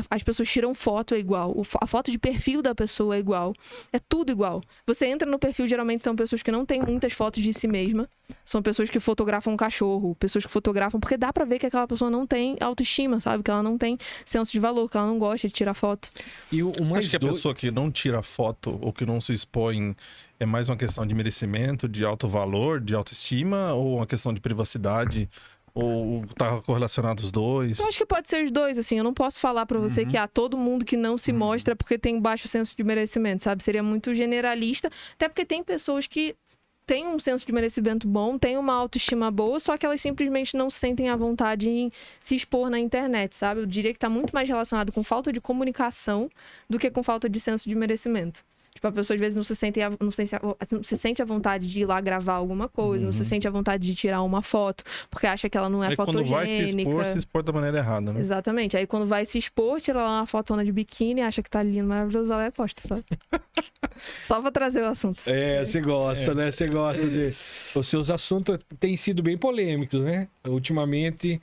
as pessoas tiram foto é igual. A foto de perfil da pessoa é igual. É tudo igual. Você entra no perfil, geralmente são pessoas que não têm muitas fotos de si mesma. São pessoas que fotografam um cachorro. Pessoas que fotografam... Porque dá pra ver que aquela pessoa não tem autoestima, sabe? Que ela não tem senso de valor, que ela não gosta de tirar foto. E o Você mais acha que a pessoa que não tira foto ou que não se expõe é mais uma questão de merecimento, de alto valor, de autoestima, ou uma questão de privacidade? Ou tá correlacionado os dois? Eu acho que pode ser os dois, assim. Eu não posso falar pra você que todo mundo que não se mostra porque tem baixo senso de merecimento, sabe? Seria muito generalista. Até porque tem pessoas que têm um senso de merecimento bom, têm uma autoestima boa, só que elas simplesmente não se sentem à vontade em se expor na internet, sabe? Eu diria que tá muito mais relacionado com falta de comunicação do que com falta de senso de merecimento. Tipo, a pessoa às vezes não se sente à vontade de ir lá gravar alguma coisa, não se sente à vontade de tirar uma foto, porque acha que ela não é aí, fotogênica. Quando vai se expor da maneira errada, né? Exatamente. Aí quando vai se expor, tira lá uma fotona de biquíni, acha que tá lindo, maravilhoso, vai lá e posta, sabe? Só pra trazer o assunto. Você gosta, né? Você gosta de... Os seus assuntos têm sido bem polêmicos, né? Ultimamente...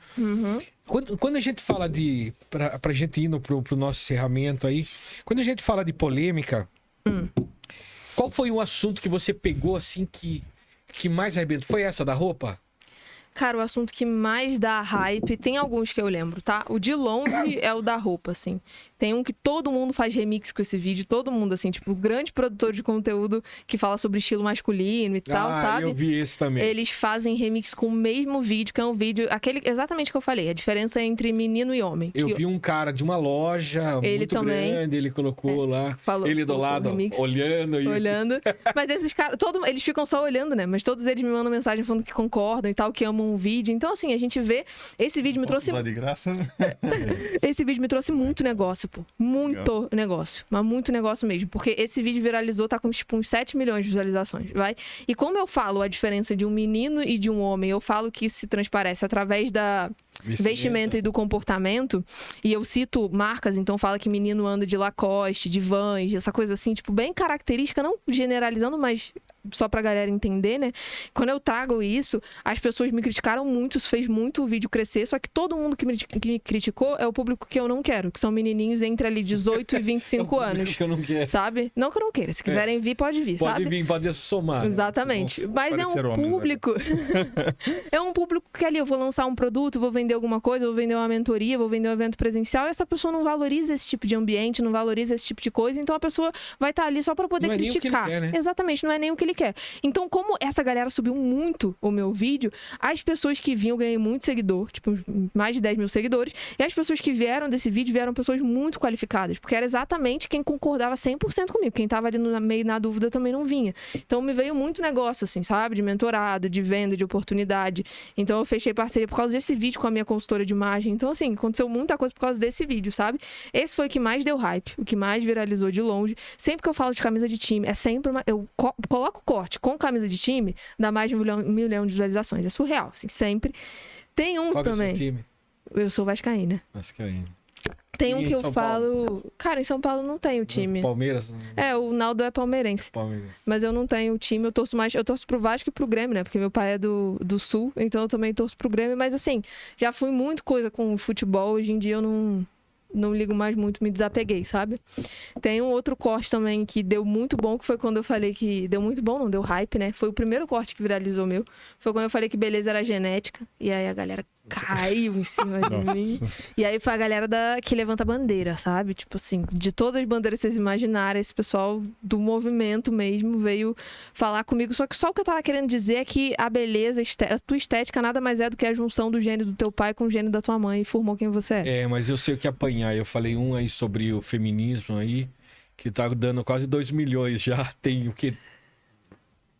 Quando a gente fala de... Pra gente ir pro nosso encerramento aí, quando a gente fala de polêmica... Qual foi o assunto que você pegou assim que mais arrebentou? Foi essa da roupa? Cara, o assunto que mais dá hype, tem alguns que eu lembro, tá? O de longe é o da roupa, assim. Tem um que todo mundo faz remix com esse vídeo, todo mundo, assim, tipo, grande produtor de conteúdo que fala sobre estilo masculino e tal, sabe? Eu vi esse também. Eles fazem remix com o mesmo vídeo, que é um vídeo, aquele exatamente que eu falei, a diferença entre menino e homem. Eu vi um cara de uma loja muito grande, ele colocou lá, ele do lado, remix, olhando. Mas esses caras, eles ficam só olhando, né? Mas todos eles me mandam mensagem falando que concordam e tal, que amam o vídeo. Então, assim, a gente vê, esse vídeo me trouxe... de graça, né? Esse vídeo me trouxe muito negócio, pô. Muito negócio. Mas muito negócio mesmo. Porque esse vídeo viralizou, tá com tipo uns 7 milhões de visualizações, vai? E como eu falo a diferença de um menino e de um homem, eu falo que isso se transparece através da vestimenta e do comportamento, e eu cito marcas, então fala que menino anda de Lacoste, de Vans, essa coisa assim, tipo, bem característica, não generalizando, mas só pra galera entender, né? Quando eu trago isso, as pessoas me criticaram muito, isso fez muito o vídeo crescer, só que todo mundo que me criticou é o público que eu não quero, que são menininhos entre ali 18 e 25 anos. Que eu não quero. Sabe? Não que eu não queira, se quiserem vir, pode vir, pode sabe? Pode vir, pode somar. Exatamente. Mas é um público... é um público que ali eu vou lançar um produto, vou vender alguma coisa, vou vender uma mentoria, vou vender um evento presencial, e essa pessoa não valoriza esse tipo de ambiente, não valoriza esse tipo de coisa, então a pessoa vai estar ali só pra poder criticar. Quer, né? Exatamente, não é nem o que ele quer. Então, como essa galera subiu muito o meu vídeo, as pessoas que vinham, eu ganhei muito seguidor, tipo, mais de 10 mil seguidores, e as pessoas que vieram desse vídeo vieram pessoas muito qualificadas, porque era exatamente quem concordava 100% comigo. Quem tava ali no meio na dúvida também não vinha. Então, me veio muito negócio, assim, sabe? De mentorado, de venda, de oportunidade. Então, eu fechei parceria por causa desse vídeo com a minha consultora de imagem. Então, assim, aconteceu muita coisa por causa desse vídeo, sabe? Esse foi o que mais deu hype, o que mais viralizou de longe. Sempre que eu falo de camisa de time, é sempre eu coloco corte com camisa de time, dá mais de 1 milhão de visualizações. É surreal, assim, sempre. Tem um Qual também. É o seu time? Eu sou vascaína. Vascaína. Tem um que eu São falo... Paulo? Cara, em São Paulo não tem o time. Palmeiras? O Naldo é palmeirense. Mas eu não tenho o time, eu torço pro Vasco e pro Grêmio, né? Porque meu pai é do Sul, então eu também torço pro Grêmio. Mas assim, já fui muito coisa com futebol, hoje em dia eu não ligo mais muito, me desapeguei, sabe? Tem um outro corte também que deu muito bom, que foi quando eu falei que... Deu muito bom, não deu hype, né? Foi o primeiro corte que viralizou meu. Foi quando eu falei que beleza era genética. E aí a galera caiu em cima de mim. E aí foi a galera que levanta a bandeira, sabe? Tipo assim, de todas as bandeiras que vocês imaginarem, esse pessoal do movimento mesmo veio falar comigo. Só que o que eu tava querendo dizer é que a beleza, a tua estética nada mais é do que a junção do gênio do teu pai com o gênio da tua mãe e formou quem você é. Mas eu sei o que apanhar. Eu falei um aí sobre o feminismo aí, que tá dando quase 2 milhões já. Tem o que?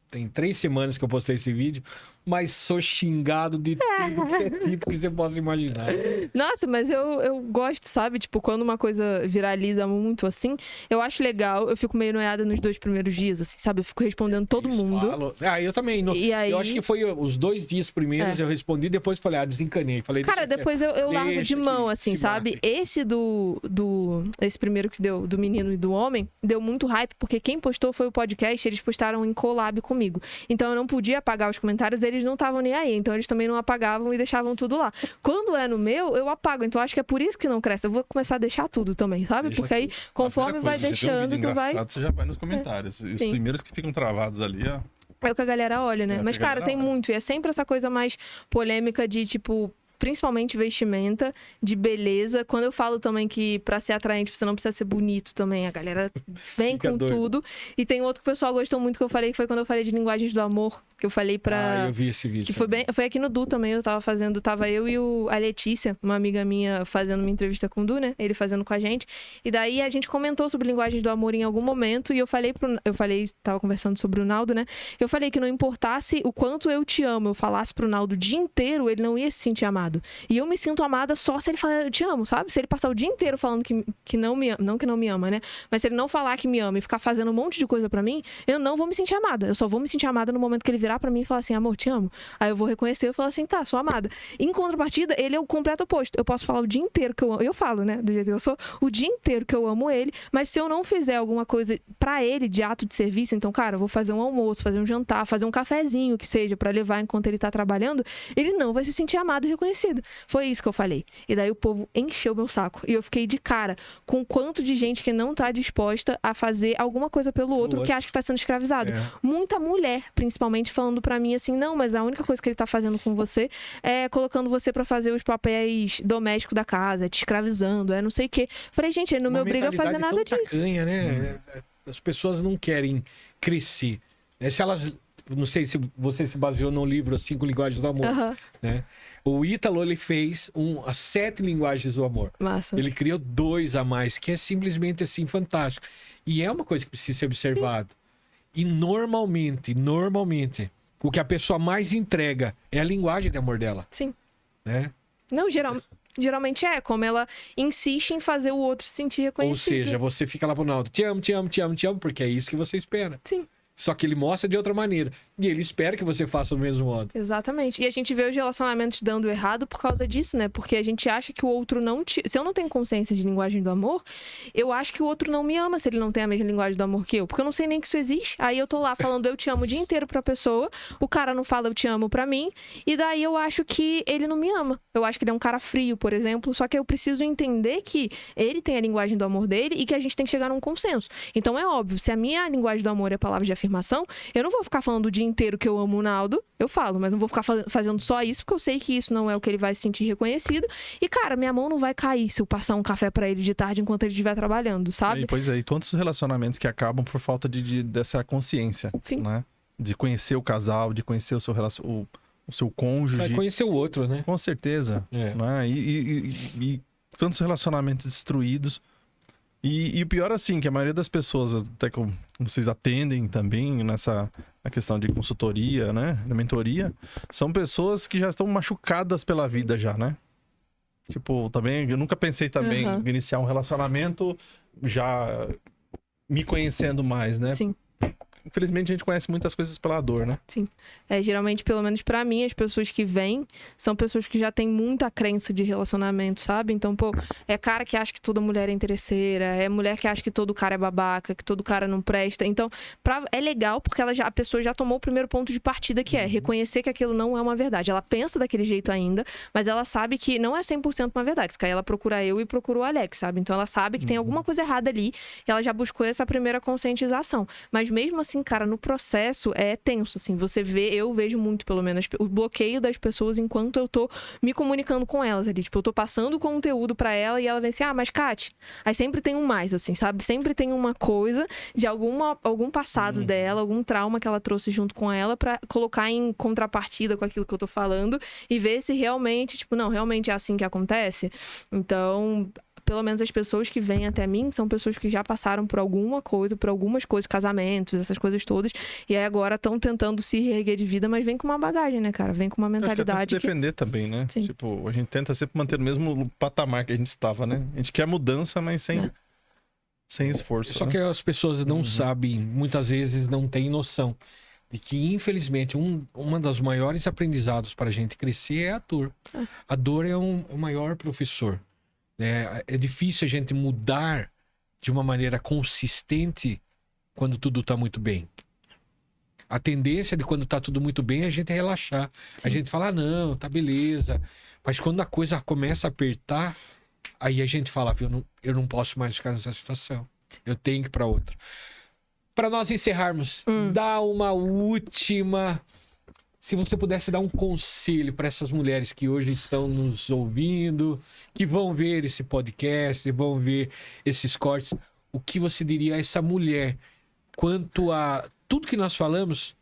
Tem 3 semanas que eu postei esse vídeo, mas sou xingado de tudo que é tipo que você possa imaginar. Nossa, mas eu gosto, sabe? Tipo, quando uma coisa viraliza muito assim, eu acho legal. Eu fico meio noiada nos 2 primeiros dias, assim, sabe? Eu fico respondendo todo mundo. Eu também. E aí... Eu acho que foi os 2 dias primeiros eu respondi, depois falei, desencanei. Falei, cara, depois eu largo de mão, assim, sabe? Esse esse primeiro que deu, do menino e do homem, deu muito hype, porque quem postou foi o podcast, eles postaram em collab comigo. Então eu não podia apagar os comentários, eles não estavam nem aí, então eles também não apagavam e deixavam tudo lá. Quando é no meu, eu apago, então acho que é por isso que não cresce. Eu vou começar a deixar tudo também, sabe? Deixa porque aí, conforme vai deixando, tu vai... Você já vai nos comentários. E os primeiros que ficam travados ali, ó... É o que a galera olha, né? Mas, cara, tem muito. E é sempre essa coisa mais polêmica de, tipo... principalmente vestimenta, de beleza. Quando eu falo também que pra ser atraente você não precisa ser bonito também, a galera vem com tudo. E tem outro que o pessoal gostou muito que eu falei, que foi quando eu falei de linguagens do amor, que eu falei pra... eu vi esse vídeo. Que foi aqui no Du também, tava eu e a Letícia, uma amiga minha, fazendo uma entrevista com o Du, né? Ele fazendo com a gente. E daí a gente comentou sobre linguagens do amor em algum momento, e eu tava conversando sobre o Naldo, né? Eu falei que não importasse o quanto eu te amo, eu falasse pro Naldo o dia inteiro, ele não ia se sentir amado. E eu me sinto amada só se ele falar eu te amo, sabe? Se ele passar o dia inteiro falando que não me ama, não que não me ama, né? Mas se ele não falar que me ama e ficar fazendo um monte de coisa pra mim, eu não vou me sentir amada. Eu só vou me sentir amada no momento que ele virar pra mim e falar assim, amor, te amo. Aí eu vou reconhecer e falar assim, tá, sou amada. Em contrapartida, ele é o completo oposto. Eu posso falar o dia inteiro que eu amo. Eu falo, né? Do jeito que eu sou, o dia inteiro que eu amo ele, mas se eu não fizer alguma coisa pra ele de ato de serviço, então, cara, eu vou fazer um almoço, fazer um jantar, fazer um cafezinho que seja pra levar enquanto ele tá trabalhando, ele não vai se sentir amado e reconhecido. Foi isso que eu falei. E daí o povo encheu meu saco. E eu fiquei de cara com o quanto de gente que não tá disposta a fazer alguma coisa pelo outro que acha que tá sendo escravizado. Muita mulher, principalmente, falando pra mim assim, não, mas a única coisa que ele tá fazendo com você é colocando você pra fazer os papéis domésticos da casa, te escravizando, não sei o quê. Falei, gente, ele não me obriga a fazer nada disso. Tacanha, né? As pessoas não querem crescer. Se elas... Não sei se você se baseou no livro 5 Linguagens do Amor, né? O Ítalo, ele fez as 7 linguagens do amor. Massa. Ele criou 2 a mais, que é simplesmente assim, fantástico. E é uma coisa que precisa ser observado. Sim. E normalmente, o que a pessoa mais entrega é a linguagem de amor dela. Sim. Né? Não, geralmente como ela insiste em fazer o outro se sentir reconhecido. Ou seja, você fica lá pro Naldo, te amo, te amo, te amo, te amo, porque é isso que você espera. Sim. Só que ele mostra de outra maneira. E ele espera que você faça do mesmo modo. Exatamente. E a gente vê os relacionamentos dando errado por causa disso, né? Porque a gente acha que o outro não te... Se eu não tenho consciência de linguagem do amor, eu acho que o outro não me ama se ele não tem a mesma linguagem do amor que eu. Porque eu não sei nem que isso existe. Aí eu tô lá falando eu te amo o dia inteiro pra pessoa, o cara não fala eu te amo pra mim, e daí eu acho que ele não me ama. Eu acho que ele é um cara frio, por exemplo, só que eu preciso entender que ele tem a linguagem do amor dele e que a gente tem que chegar num consenso. Então é óbvio, se a minha linguagem do amor é palavra de afirmação, eu não vou ficar falando o dia inteiro que eu amo o Naldo, eu falo, mas não vou ficar fazendo só isso, porque eu sei que isso não é o que ele vai se sentir reconhecido. E, cara, minha mão não vai cair se eu passar um café pra ele de tarde enquanto ele estiver trabalhando, sabe? Pois é, e tantos relacionamentos que acabam por falta dessa consciência, Sim. Né? De conhecer o casal, de conhecer o seu cônjuge. Vai conhecer o outro, né? Com certeza. Né? E tantos relacionamentos destruídos. E o pior, assim, que a maioria das pessoas, até que vocês atendem também na questão de consultoria, né? Da mentoria, são pessoas que já estão machucadas pela vida já, né? Tipo, também, eu nunca pensei também em iniciar um relacionamento já me conhecendo mais, né? Sim. Infelizmente, a gente conhece muitas coisas pela dor, né? Sim. Geralmente, pelo menos pra mim, as pessoas que vêm são pessoas que já têm muita crença de relacionamento, sabe? Então, pô, é cara que acha que toda mulher é interesseira, é mulher que acha que todo cara é babaca, que todo cara não presta. Então, é legal porque a pessoa já tomou o primeiro ponto de partida, que é reconhecer que aquilo não é uma verdade. Ela pensa daquele jeito ainda, mas ela sabe que não é 100% uma verdade, porque aí ela procura eu e procura o Alex, sabe? Então, ela sabe que tem alguma coisa errada ali e ela já buscou essa primeira conscientização. Mas mesmo assim, cara, no processo é tenso, assim, eu vejo muito, pelo menos, o bloqueio das pessoas enquanto eu tô me comunicando com elas ali, tipo, eu tô passando conteúdo pra ela e ela vem assim, mas Kati, aí sempre tem um mais, assim, sabe? Sempre tem uma coisa de algum passado dela, algum trauma que ela trouxe junto com ela pra colocar em contrapartida com aquilo que eu tô falando e ver se realmente, tipo, não, realmente é assim que acontece. Então, pelo menos as pessoas que vêm até mim são pessoas que já passaram por algumas coisas, casamentos, essas coisas todas, e aí agora estão tentando se reerguer de vida, mas vem com uma bagagem, né, cara? Vem com uma mentalidade. Se defender também, né? Sim. Tipo, a gente tenta sempre manter o mesmo patamar que a gente estava, né? A gente quer mudança, mas sem esforço. Só que as pessoas não sabem, muitas vezes não têm noção de que, infelizmente, uma das maiores aprendizados para a gente crescer é a dor. A dor é o maior professor. É difícil a gente mudar de uma maneira consistente quando tudo está muito bem. A tendência de quando está tudo muito bem é a gente relaxar. Sim. A gente fala, não, tá beleza. Mas quando a coisa começa a apertar, aí a gente fala, eu não posso mais ficar nessa situação. Eu tenho que ir para outra. Para nós encerrarmos, dá uma última se você pudesse dar um conselho para essas mulheres que hoje estão nos ouvindo, que vão ver esse podcast, vão ver esses cortes, o que você diria a essa mulher quanto a tudo que nós falamos?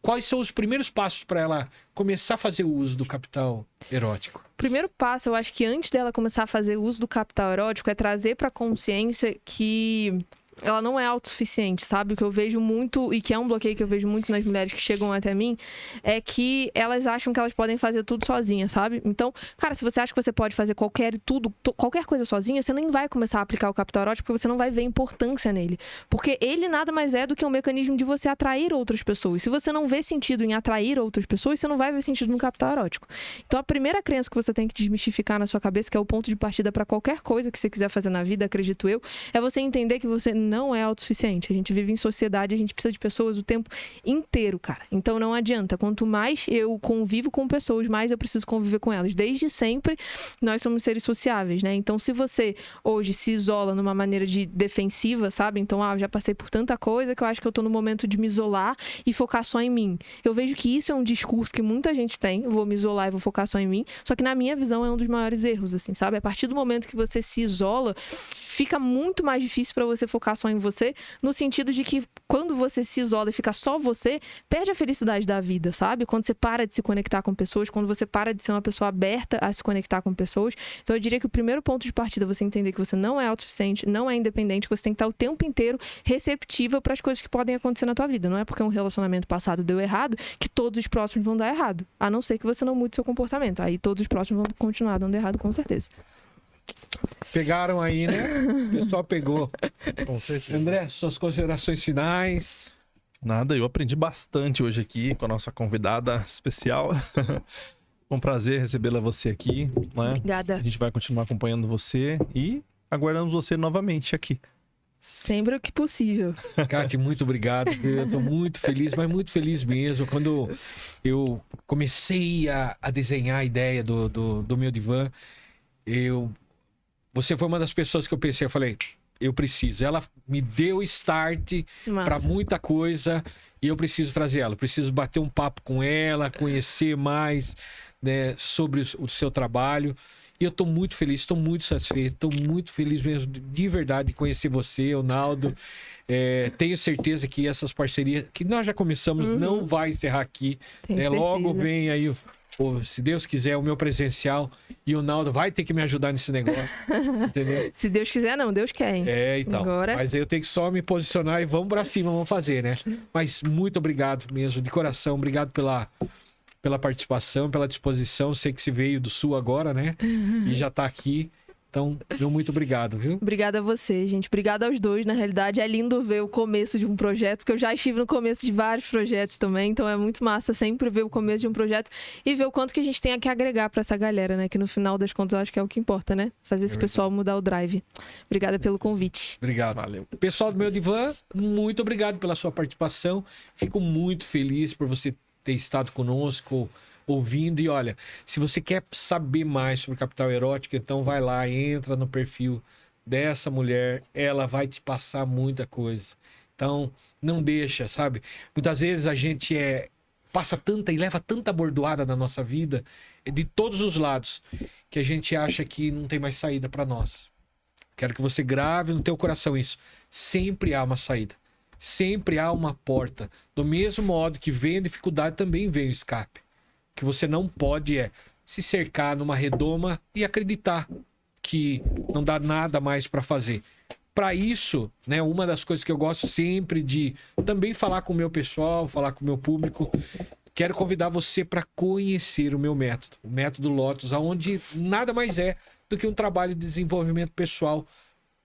Quais são os primeiros passos para ela começar a fazer o uso do capital erótico? O primeiro passo, eu acho que antes dela começar a fazer o uso do capital erótico, é trazer para a consciência que ela não é autossuficiente, sabe? O que eu vejo muito, e que é um bloqueio que eu vejo muito nas mulheres que chegam até mim, é que elas acham que elas podem fazer tudo sozinhas, sabe? Então, cara, se você acha que você pode fazer qualquer coisa sozinha, você nem vai começar a aplicar o capital erótico, porque você não vai ver importância nele. Porque ele nada mais é do que um mecanismo de você atrair outras pessoas. Se você não vê sentido em atrair outras pessoas, você não vai ver sentido no capital erótico. Então, a primeira crença que você tem que desmistificar na sua cabeça, que é o ponto de partida para qualquer coisa que você quiser fazer na vida, acredito eu, é você entender que você não é autossuficiente. A gente vive em sociedade, a gente precisa de pessoas o tempo inteiro, cara. Então não adianta. Quanto mais eu convivo com pessoas, mais eu preciso conviver com elas. Desde sempre, nós somos seres sociáveis, né? Então, se você hoje se isola numa maneira de defensiva, sabe? Então, eu já passei por tanta coisa que eu acho que eu tô no momento de me isolar e focar só em mim. Eu vejo que isso é um discurso que muita gente tem. Eu vou me isolar e vou focar só em mim. Só que na minha visão é um dos maiores erros, assim, sabe? A partir do momento que você se isola, fica muito mais difícil para você focar só em você, no sentido de que quando você se isola e fica só você, perde a felicidade da vida, sabe? Quando você para de se conectar com pessoas, quando você para de ser uma pessoa aberta a se conectar com pessoas. Então eu diria que o primeiro ponto de partida é você entender que você não é autossuficiente, não é independente, que você tem que estar o tempo inteiro receptiva para as coisas que podem acontecer na tua vida. Não é porque um relacionamento passado deu errado que todos os próximos vão dar errado. A não ser que você não mude seu comportamento. Aí todos os próximos vão continuar dando errado, com certeza. Pegaram aí, né? O pessoal pegou. Com certeza. André, suas considerações finais. Nada, eu aprendi bastante hoje aqui com a nossa convidada especial. Um prazer recebê-la você aqui, né? Obrigada. A gente vai continuar acompanhando você e aguardamos você novamente aqui. Sempre o que possível. Kati, muito obrigado. Eu estou muito feliz, mas muito feliz mesmo. Quando eu comecei a desenhar a ideia do meu divã, você foi uma das pessoas que eu pensei, eu falei, eu preciso. Ela me deu start para muita coisa e eu preciso trazer ela. Eu preciso bater um papo com ela, conhecer mais, né, sobre o seu trabalho. E eu estou muito feliz, estou muito satisfeito, estou muito feliz mesmo, de verdade, de conhecer você, o Naldo. Tenho certeza que essas parcerias, que nós já começamos, não vai encerrar aqui. Logo vem aí, se Deus quiser, o meu presencial. E o Naldo vai ter que me ajudar nesse negócio. Entendeu? Se Deus quiser, não, Deus quer, hein? Então. Agora... Mas aí eu tenho que só me posicionar e vamos pra cima, vamos fazer, né? Mas muito obrigado mesmo, de coração. Obrigado pela participação, pela disposição. Sei que você veio do Sul agora, né? E já tá aqui. Então, muito obrigado, viu? Obrigada a você, gente. Obrigada aos dois. Na realidade, é lindo ver o começo de um projeto, porque eu já estive no começo de vários projetos também. Então, é muito massa sempre ver o começo de um projeto e ver o quanto que a gente tem a agregar pra essa galera, né? Que no final das contas, eu acho que é o que importa, né? Fazer esse pessoal mudar o drive. Obrigada pelo convite. Obrigado. Valeu. Pessoal do meu divã, muito obrigado pela sua participação. Fico muito feliz por você ter estado conosco, ouvindo. E olha, se você quer saber mais sobre capital erótico, então vai lá, entra no perfil dessa mulher, ela vai te passar muita coisa. Então, não deixa, sabe? Muitas vezes a gente passa tanta e leva tanta bordoada na nossa vida, de todos os lados, que a gente acha que não tem mais saída para nós. Quero que você grave no teu coração isso. Sempre há uma saída. Sempre há uma porta. Do mesmo modo que vem a dificuldade, também vem o escape. O que você não pode se cercar numa redoma e acreditar que não dá nada mais para fazer. Para isso, né, uma das coisas que eu gosto sempre de também falar com o meu pessoal, falar com o meu público, quero convidar você para conhecer o meu método, o método Lotus, onde nada mais é do que um trabalho de desenvolvimento pessoal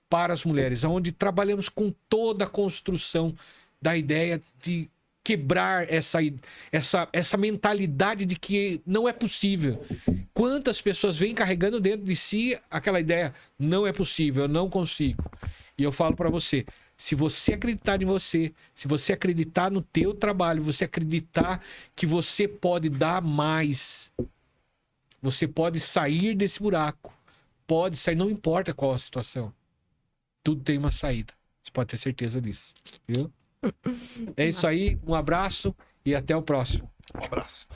para as mulheres, onde trabalhamos com toda a construção da ideia de quebrar essa mentalidade de que não é possível. Quantas pessoas vêm carregando dentro de si aquela ideia, não é possível, eu não consigo. E eu falo para você, se você acreditar em você, se você acreditar no teu trabalho, você acreditar que você pode dar mais, você pode sair desse buraco, pode sair, não importa qual a situação. Tudo tem uma saída. Você pode ter certeza disso. Viu? É isso aí. Um abraço e até o próximo. Um abraço.